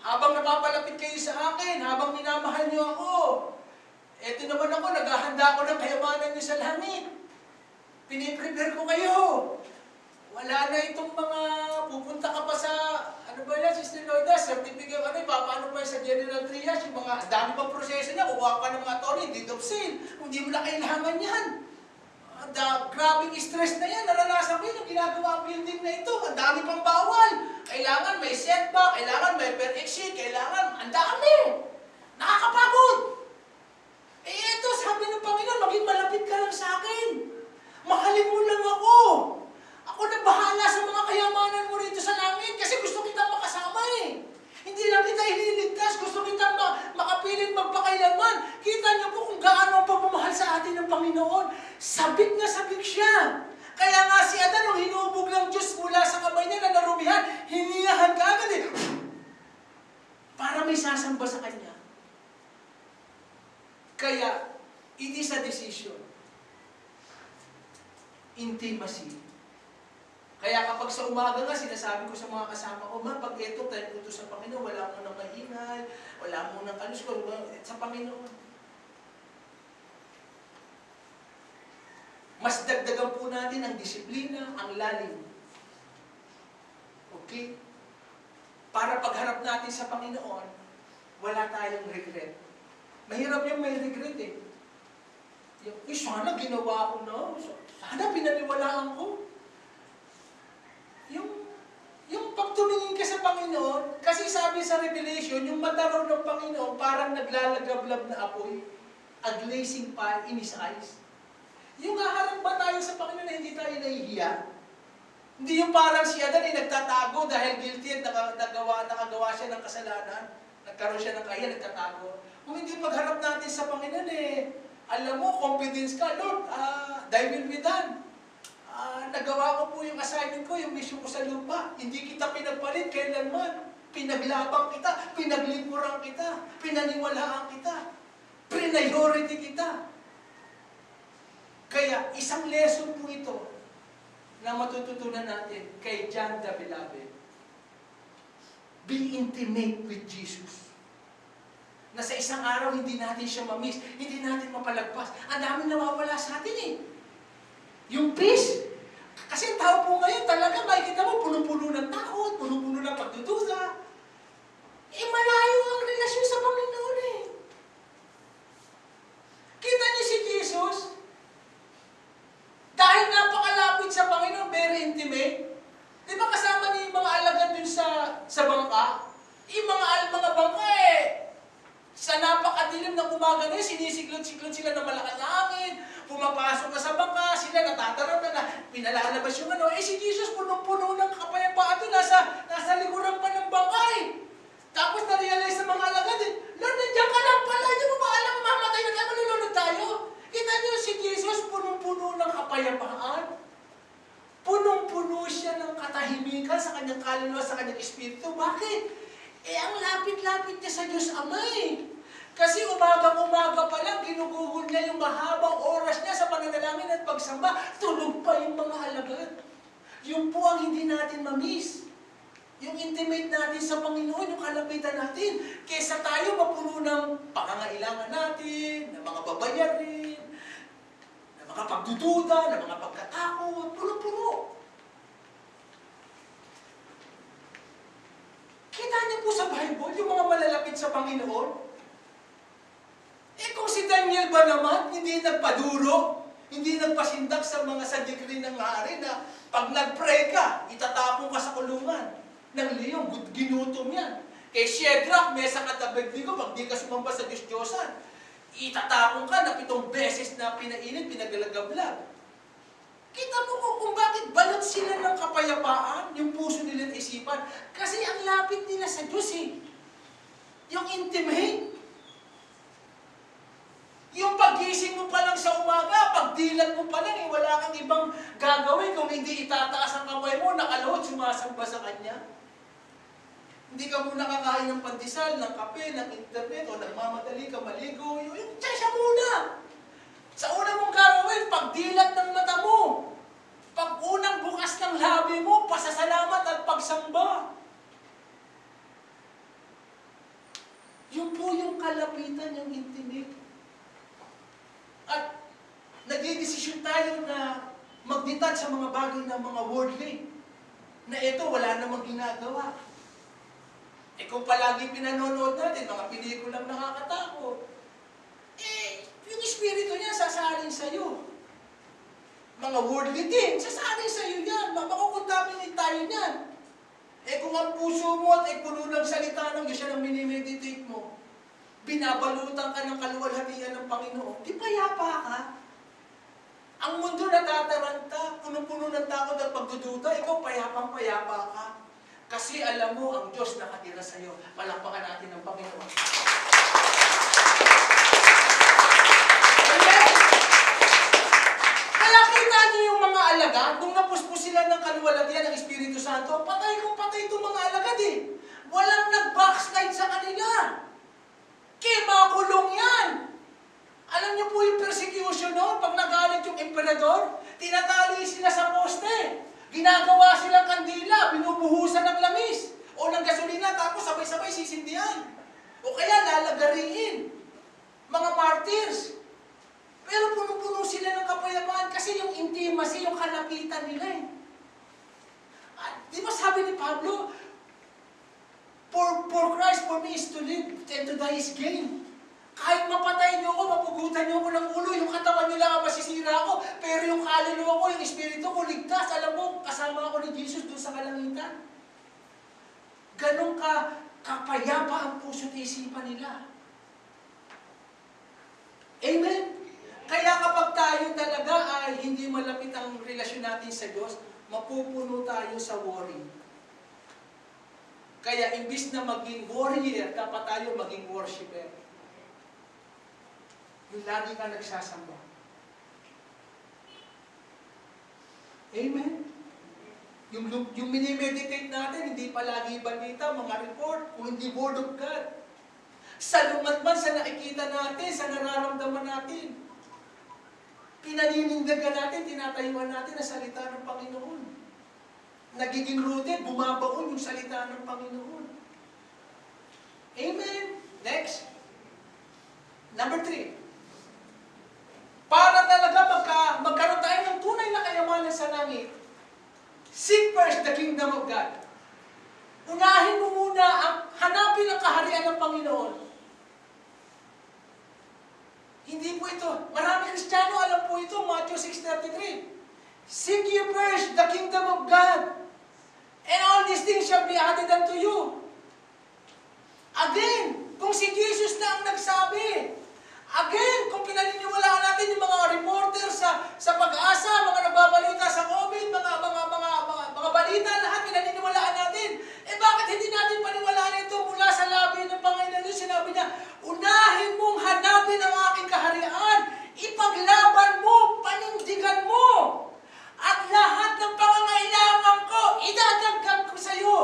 habang napapalapit kayo sa akin, habang minamahal niyo ako, eto naman ako, naghahanda ako ng kayamanan niyo sa langit. Piniprepare ko kayo. Wala na itong mga pupunta ka pa sa, Sister Lloyda, certificate, paano pa sa general triage, yung mga, dami pang proseso niya, kukuha ka ng mga attorney, deed of sale, hindi mo na kailangan yan. Grabing stress na yan, naranasan ko yun, yung ginagawa ang building na ito, ang dami pang bawal. Kailangan may setback, kailangan may per exit, kailangan, ang dami. Nakakapagod! Ito, sabi ng Panginoon, maging malapit ka lang sa akin. Mahalin mo lang ako. Ako na bahala sa mga kayamanan mo rito sa langit kasi gusto kitang makasama eh. Hindi lang kita ililigtas, gusto kitang makapiling magpakailanman. Kita niyo po kung gaano ang pagmamahal sa atin ng Panginoon. Sabik na sabik siya. Kaya nga si Adan, nung hinubog ng Diyos mula sa kamay niya na narumihan, hiniyahan ka agad eh. Para may sasamba sa kanya. Kaya, it is a decision. Intimacy. Kaya kapag sa umaga nga, sinasabi ko sa mga kasama ko, pag ito, tayo utos sa Panginoon, wala mo nang maingay, wala mo nang kalusko, sa Panginoon. Mas dagdagan po natin ang disiplina, ang lalim. Okay? Para pagharap natin sa Panginoon, wala tayong regret. Mahirap yung may regret eh. Sana ginawa ko na, sana pinaniwalaan ko. Yung pagtumingin ka sa Panginoon, kasi sabi sa Revelation, yung mata raw ng Panginoon parang naglalagablab na apoy, a glazing fire in His eyes. Yung haharap ba tayo sa Panginoon na hindi tayo nahihiya? Hindi yung parang si Adan ay nagtatago dahil guilty at nakagawa siya ng kasalanan, nagkaroon siya ng kahiya, nagtatago. Kung hindi pagharap natin sa Panginoon alam mo, confidence ka, Lord, thy will be done. Nagawa ko po yung assignment ko, yung mission ko sa lupa. Hindi kita pinagpalit kailanman. Pinaglabang kita, pinaglingkuran kita, pinaniwalaan kita, priority kita. Kaya isang lesson po ito na matututunan natin kay John the Beloved. Be intimate with Jesus. Na sa isang araw hindi natin siya mamiss, hindi natin mapalagpas. Ang daming nawawala sa atin eh. Yung peace. Kasi ang tao po ngayon talaga, makikita mo, punong-puno ng takot, punong-puno ng pagdududa. Malayo ang relasyon sa Panginoon eh. Kita niyo si Jesus, dahil napakalapit sa Panginoon, very intimate. Di ba kasama niya yung mga alagad dun sa bangka? Yung mga bangka sa napakadilim ng umaga na yun, sinisiklot-siklot sila ng malakas na hangin, pumapasok na sa bangka, sila natatarap na pinalalabas yung si Jesus punong-puno ng kapayapaan ito, nasa likuran pa ng bangka Tapos na-realize sa mga alagad Lord, nandiyan ka lang pala, hindi mo ba alam, mamatay na tayo, malulunod tayo. Kita niyo si Jesus, punong-puno ng kapayapaan. Punong-puno siya ng katahimikan sa kanyang kaluluwa, sa kanyang espiritu. Bakit? Ang lapit-lapit niya sa Diyos Ama Kasi umagang-umaga pa lang, ginugugol niya yung mahabang oras niya sa pananalangin at pagsamba. Tulog pa yung mga alagad. Yung po ang hindi natin mamiss. Yung intimate natin sa Panginoon, yung kalapitan natin. Kesa tayo mapuno ng pangangailangan natin, ng mga babayarin, ng mga pagdududa, ng mga pagkatakot, puno-puno. Kita niyo po sa Bible, yung mga malalapit sa Panginoon. Kung si Daniel ba naman, hindi nagpaduro, hindi nagpasindak sa mga sadigri ng hari na pag nag-pray ka, itatapon ka sa kulungan ng leong, ginutom yan. Kay Shadrach, Meshach at Abednego, pag di ka sumamba sa Diyos-Diyosan, itatapon ka na 7 beses na pinainit, pinagalagablag. Kita mo kung bakit balot sila ng kapayapaan, yung puso nila at isipan. Kasi ang lapit nila sa Diyos Yung intimate. Yung pagising mo pa lang sa umaga, pagdilat mo pa lang, wala kang ibang gagawin kung hindi itataas ang kamay mo, nakaluhod, sumasamba sa Kanya. Hindi ka muna kakain ng pandesal, ng kape, ng internet, o nagmamadali ka maligo. Yung siya muna. Sa una mong gagawin, pagdilat ng mata mo. Pag unang bukas ng labi mo, pasasalamat at pagsamba. Yun po yung kalapitan, yung intimate. At nagdidesisyon tayo na mag-detach sa mga bagay ng mga worldly. Na ito, wala namang ginagawa. Kung palagi pinanonood natin, mga pelikulang nakakatakot, yung espiritu niya sasalin sa'yo. Mga worldly din, sasalin sa'yo yan. Makukontaminate tayo niyan. Kung ang puso mo at puno ng salita ng Diyos, yan ang minimeditate mo, binabalutan ka ng kaluwalhatian ng Panginoon, di payapa ka. Ang mundo natataranta, punong-puno ng takot at pagdududa, ikaw payapang-payapa ka. Kasi alam mo, ang Diyos nakatira sa iyo. Palakpakan natin ang Panginoon. Amen? Kaya kita niyo yung mga alagad, kung napuspos sila ng kaluwalhatian ng Espiritu Santo, patay kung patay itong mga alagad eh. Walang nag-backslide sa kanila. Kaya makulong yan. Alam niyo po yung persecution noon, pag nagalit yung emperador, tinatali sila sa poste. Ginagawa silang kandila, binubuhusan ng lamis o ng gasolina, tapos sabay-sabay sisindihan. O kaya lalagariin. Mga martyrs. Pero puno-puno sila ng kapayapaan kasi yung intimacy, yung kalapitan nila eh. Di ba sabi ni Pablo, For Christ, for me is to live, and to die is gain. Kahit mapatay niyo ako, mapugutan niyo ako ng ulo, yung katawan niyo lang ang masisira ako, pero yung kaluluwa ko, yung espiritu ko, ligtas. Alam mo, kasama ako ni Jesus doon sa kalangitan. Ganun ka kapayapa ang puso't isipan nila. Amen? Kaya kapag tayo talaga ay hindi malapit ang relasyon natin sa Diyos, mapupuno tayo sa worry. Kaya imbis na maging warrior, dapat tayo maging worshiper. Yung lagi ka nagsasamba. Amen? Yung minimeditate natin, hindi palagi balita, mga report, kung hindi Word of God. Sa lumatman, sa nakikita natin, sa nararamdaman natin. Pinaninindigan natin, tinatayuan natin ang salita ng Panginoon. Nagiging rooted, bumabaon yung salita ng Panginoon. Amen? Next. Number 3. Para talaga magkaroon tayo ng tunay na kayamanan sa langit, seek first the kingdom of God. Unahin mo muna ang hanapin ang kaharian ng Panginoon. Hindi po ito. Marami Kristiyano alam po ito, Matthew 6:33. Seek ye first the kingdom of God, and all these things shall be added unto you. Again, kung si Jesus na ang nagsabi, again, kung pinaniniwalaan natin yung mga reporter sa Pag-asa, mga nagbabalita sa COVID, mga balita, lahat pinaniniwalaan natin. Eh bakit hindi natin paniwalaan ito mula sa labi ng Panginoon? Sinabi niya, unahin mong hanapin ang aking kaharian, ipaglaban mo, panindigan mo, at lahat ng pangangailangan ko, idadagdag ko sa iyo.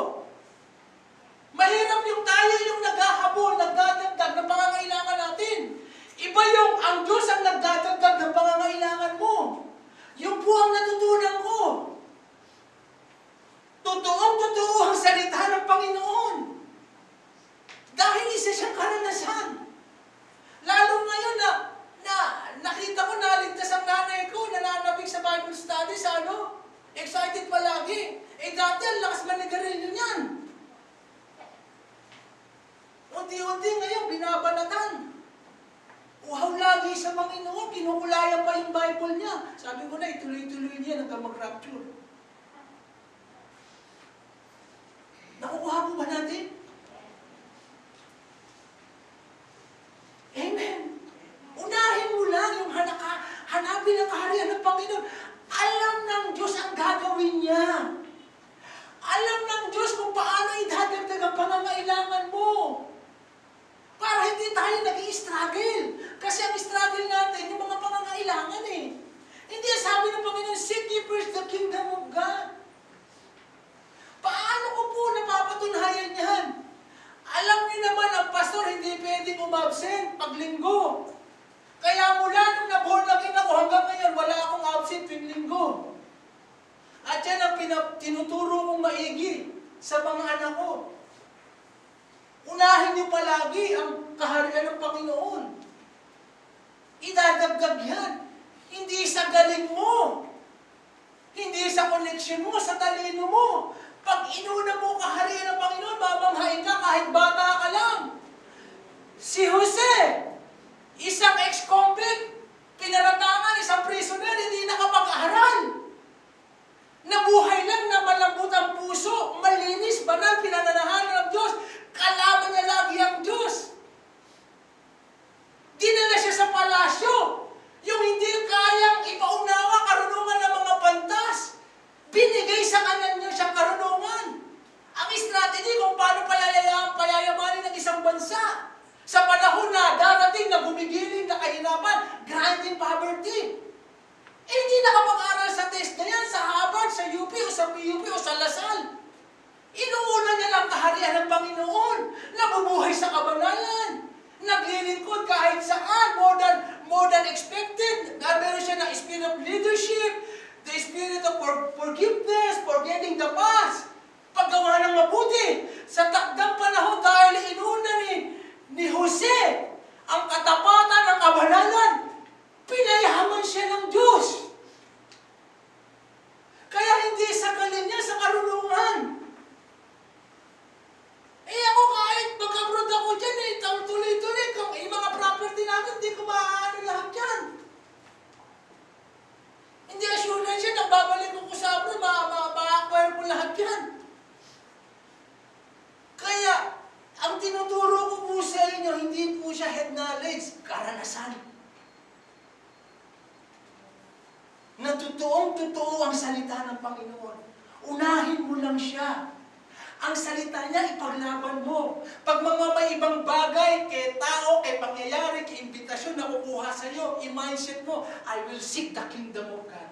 Mahirap yung tayo yung naghahabol, nagdadagdag ng pangangailangan natin. Iba yung ang Diyos ang nagdadagdag ng pangangailangan mo. Yung po ang natutunan ko. Totoong-totoo ang salita ng Panginoon. Dahil isa siyang karanasan. Lalo ngayon na nakita ko, naligtas ang nanay ko, nananabig sa Bible study sa excited palagi. Eh dati, ang lakas manigarilyo niyan. Unti-unti ngayon, binabanatan. Uhaw lagi sa Panginoon, kinukulayan pa yung Bible niya. Sabi ko na, ituloy-tuloy niya hanggang mag-rapture. Nakukuha mo ba natin? Amen. Unahin mo lang yung hanapin ang kaharian ng Panginoon. Alam ng Diyos ang gagawin niya. Alam ng Diyos kung paano idadagdag ang pangangailangan mo. Para hindi tayo nag-i-struggle. Kasi ang struggle natin, yung mga pangangailangan eh. Hindi sabi ng Panginoon, seek ye first the kingdom of God. Paano ko po napapatunayan yan? Alam niyo naman, ang pastor hindi pwedeng umabsent pag linggo. Kaya mula nung na-born again ako hanggang ngayon, wala akong absent tuwing linggo. At yan ang tinuturo kong maigi sa mga anak ko. Unahin niyo palagi ang kaharian ng Panginoon. Idadagdag yan. Hindi sa galing mo. Hindi sa connection mo, sa talino mo. Pag inuna mo kaharian ng Panginoon, babanghain ka kahit bata ka lang. Si Jose, isang ex-convict, pinaratangan, isang prisoner, hindi nakapag-aral. Nabuhay lang na malambot ang puso, malinis, banal, pinananahan ng Diyos. Kalaman niya lagi ang Diyos. sa kanya niya siyang karunungan. Ang strategy kung paano payayamanin ng isang bansa. Sa panahon na darating na gumigiling na kahirapan, grinding poverty. Eh, hindi nakapag-aral sa test na yan, sa Harvard, sa UP, o sa PUP, o sa Lasal. Inuuna niya lang kaharian ng Panginoon, nabubuhay sa kabanalan, naglilingkod kahit saan, more than expected. Meron siya ng spirit of leadership, the spirit of forgiveness, forgetting the past, paggawa ng mabuti. Sa takdang panahon dahil inuuna ni Jose ang katapatan ng kabanalan, pinayaman siya ng Diyos. Kaya hindi sa galing niya sa karunungan. Eh ako kahit mag-abroad ako dyan tuloy-tuloy, kung yung mga property natin, hindi ko maaano lahat yan. Hindi assurance yan, nagbabalik ko sa abroad, ma-acquire ko lahat yan. Kaya, ang tinuturo ko po sa inyo, hindi po siya head knowledge, karanasan. Na totoong-totoo ang salita ng Panginoon. Unahin mo lang siya. Ang salita niya, ipaglaban mo. Pag mga may ibang bagay, kay tao, kay pangyayari, kay imbitasyon na kukuha sa iyo, i-mindset mo, I will seek the kingdom of God.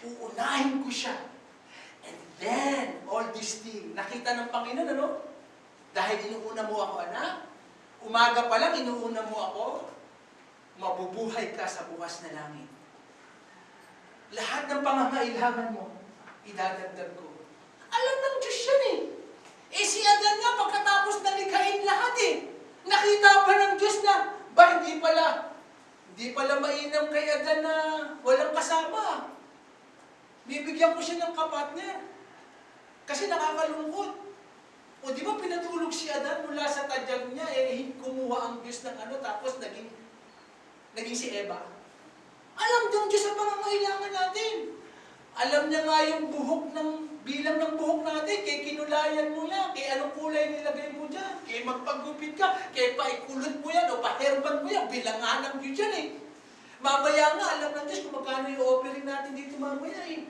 Uunahin ko siya. And then, all these things, nakita ng Panginoon, ano? Dahil inuuna mo ako, anak, umaga pa lang, inuuna mo ako, mabubuhay ka sa bukas na langit. Lahat ng pangangailangan mo, idadagdag ko. Alam ng Diyos yan eh. Eh si Adan nga, pagkatapos nalikhain lahat eh. Nakita pa ng Diyos na, hindi pala mainam kay Adan na walang kasama. Bibigyan ko siya ng kapartner. Kasi nakakalungkot. O di ba pinatulog si Adan mula sa tadyag niya, eh kumuha ang Diyos ng tapos naging si Eva. Alam ng Diyos ang pangangailangan natin. Alam niya nga yung bilang ng buhok natin, kay kinulayan mo yan, kay anong kulay nilagay mo dyan, kay magpagupit ka, kay paikulot mo yan, o paherban mo yan, bilangan ng Diyos yan eh. Mamaya nga, alam ng Diyos kung magkano yung offering natin dito mamaya eh.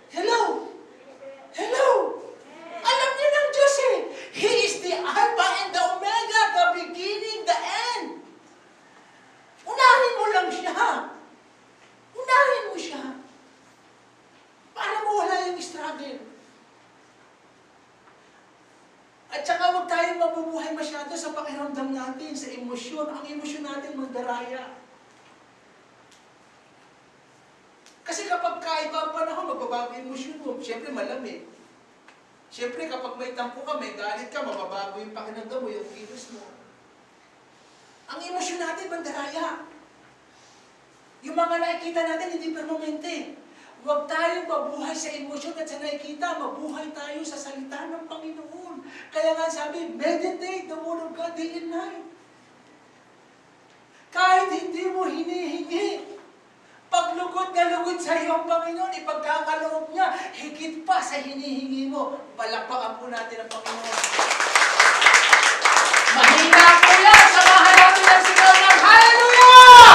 Hello? Hello? Alam niya ng Diyos eh. He is the Alpha and the Omega, the beginning, the end. Unahin mo lang siya. Unahin mo siya. Para mawala yung struggle. At saka huwag tayong mabubuhay masyado sa pakiramdam natin, sa emosyon. Ang emosyon natin magdaraya. Kasi kapag kaiba ang panahon, magbabago yung emosyon mo. Siyempre malamig. Siyempre kapag may tampo ka, may galit ka, mababago yung pakiramdam mo, yung kilos mo. Ang emosyon natin magdaraya. Yung mga nakikita natin, hindi permanente. Huwag tayong mabuhay sa emosyon at sa nakikita, mabuhay tayo sa salita ng Panginoon. Kaya nga sabi, meditate the word of God day and night. Kahit hindi mo hinihingi, paglugod na lugod sa iyo ang Panginoon, ipagkakaloob niya, higit pa sa hinihingi mo. Palakpakan po natin ang Panginoon. Mahina ko yan! Samahan natin ang sigaw ng hallelujah!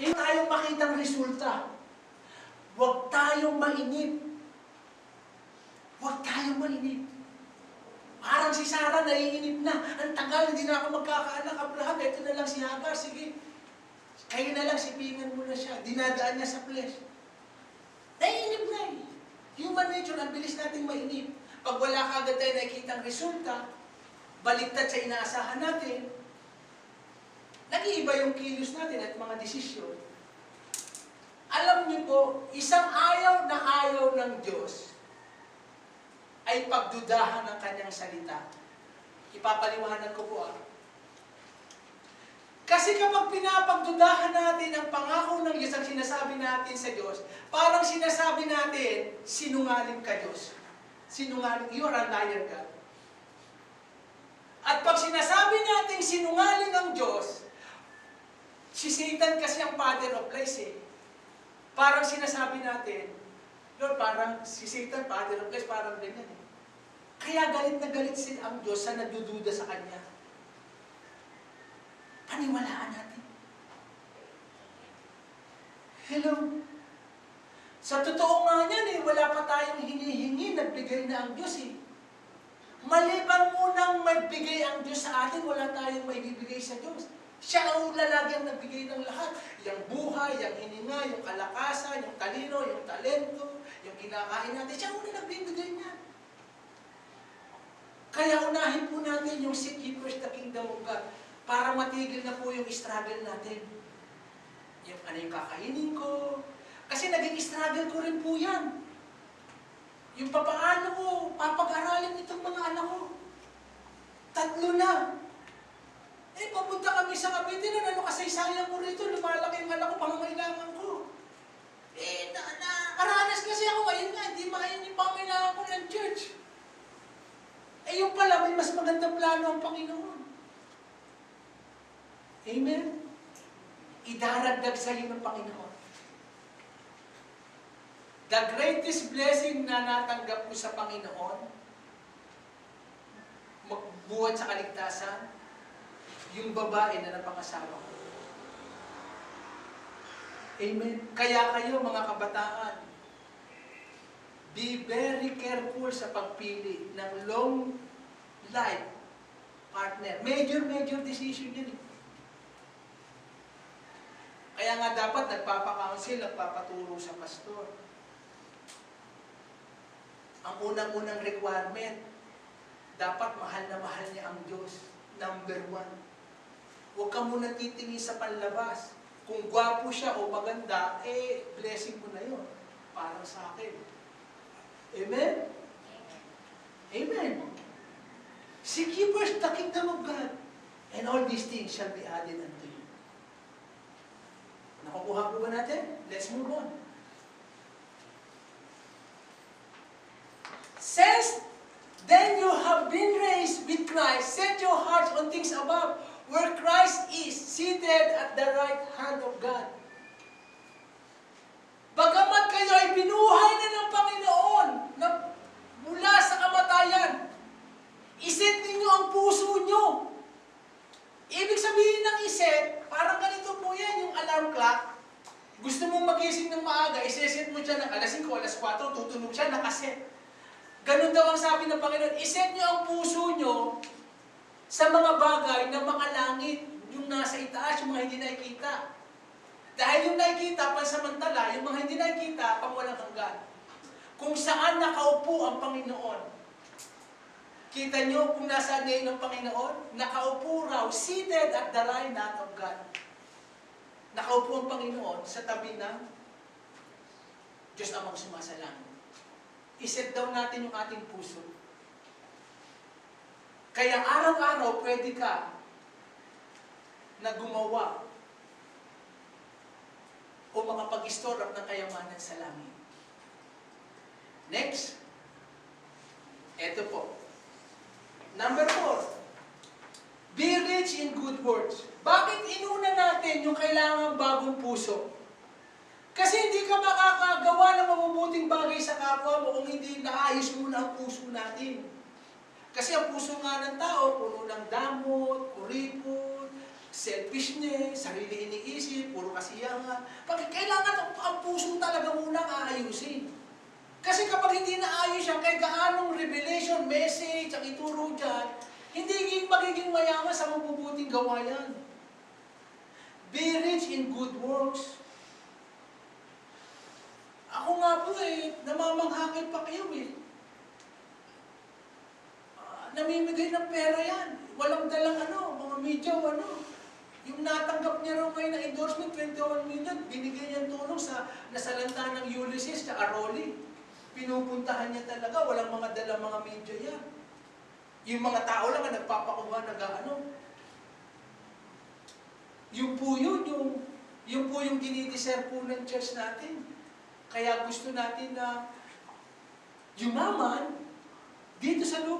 Hindi tayong makitang resulta. Huwag tayong mainip. Huwag tayong mainip. Parang si Sarah naiinip na. Ang tagal, hindi na ako magkakaanak. Abraham, ito na lang si Hagar. Sige, kayo na lang, sipingan mo na siya. Dinadaan niya sa flesh. Naiinip na eh. Human nature, ang bilis nating mainip. Pag wala ka agad tayo nakikitang resulta, baliktad sa inaasahan natin, nag-iiba yung kilos natin at mga desisyon. Alam niyo po, isang ayaw ng Diyos ay pagdudahan ng kanyang salita. Ipapaliwanag ko po Kasi kapag pinapagdudahan natin ang pangako ng Diyos, ang sinasabi natin sa Diyos, parang sinasabi natin, sinungaling ka Diyos. Sinungaling, you are a liar God. At pag sinasabi natin sinungaling ang Diyos, si Satan kasi ang father of lies eh. Parang sinasabi natin, Lord, parang si Satan, father of lies, parang ganyan eh. Kaya galit na galit ang Diyos sa nagdududa sa Kanya. Paniwalaan natin. Hello? Sa totoo nga niyan wala pa tayong hinihingi, nagbigay na ang Diyos eh. Maliban munang magbigay ang Diyos sa atin, wala tayong maibibigay sa Diyos. Siya ang lalagi ang nagbigay ng lahat. Yung buhay, yung hininga, yung kalakasan, yung talino, yung talento, yung kinakain natin, siya ang nagbibigay niya. Kaya unahin po natin yung seek ye first the kingdom of God para matigil na po yung struggle natin. Yung ano yung kakainin ko. Kasi naging struggle ko rin po yan. Yung papaano ko, papag-aralin itong mga anak ko. 3 na. Papunta kami sa Cavite na ano kasaysayan ko rito, lumalaki yung anak ko, pangangailangan ko. Nakaranas kasi ako ngayon nga, hindi makain yung pangangailangan ko ng church. Yung pala, may mas magandang plano ang Panginoon. Amen? Idaragdag sa iyo ng Panginoon. The greatest blessing na natanggap ko sa Panginoon, magbuhat sa kaligtasan, yung babae na napangasawa ko. Amen. Kaya kayo mga kabataan, be very careful sa pagpili ng long life partner. Major decision yun. Kaya nga dapat nagpapa-counsel, nagpapaturo sa pastor. Ang unang-unang requirement, dapat mahal na mahal niya ang Diyos. Number 1. Huwag ka muna titingin sa panlabas. Kung gwapo siya o maganda, blessing mo na yun. Para sa akin. Amen? Amen. Seek ye first the kingdom of God, and all these things shall be added unto you. Nakukuha po ba natin? Let's move on. Since then you have been raised with Christ, set your hearts on things above, where Christ is seated at the right hand of God. Bagamat kayo ay binuhay na ng Panginoon na mula sa kamatayan, iset ninyo ang puso nyo. Ibig sabihin ng iset, parang ganito po yan, yung alarm clock. Gusto mong magising ng maaga, iseset mo dyan ng alas 5, alas 4, tutunog siya, nakaset. Ganun daw ang sabi ng Panginoon, iset nyo ang puso nyo sa mga bagay na makalangit, yung nasa itaas, yung mga hindi nakikita. Dahil yung nakikita, pansamantala, yung mga hindi nakikita, pang walang hanggan. Kung saan nakaupo ang Panginoon. Kita nyo kung nasaan ngayon ang Panginoon? Nakaupo raw, seated at the right hand of God. Nakaupo ang Panginoon sa tabi ng Diyos Amang sumasalangit. Iset daw natin yung ating puso. Kaya araw-araw pwede ka na gumawa o makapag-store up ng kayamanan sa langit. Next. Ito po. Number 4. Be rich in good works. Bakit inuna natin yung kailangang bagong puso? Kasi hindi ka makakagawa ng mabubuting bagay sa kapwa mo kung hindi naayos muna ang puso natin. Kasi ang puso nga ng tao, puno ng damot, kuripot, selfishness, sarili iniisip, puro kasiyahan. Kailangan ang puso talaga muna aayusin. Kasi kapag hindi naayos yan, kahit gaanong revelation, message, ang ituro dyan, hindi magiging mayaman sa mabubuting gawa yan. Be rich in good works. Ako nga po namamanghakin pa kayo namimigay ng pera yan. Walang dalang mga medyo Yung natanggap niya raw ngayon na endorsement, 21 million, binigay niya tulong sa nasalanta ng Ulysses at Rolly. Pinupuntahan niya talaga, walang mga dalang mga medyo yan. Yung mga tao lang ang nagpapakuha, Yung po yun, yung po yung dinideserve po ng church natin. Kaya gusto natin na yumaman dito sa lupa.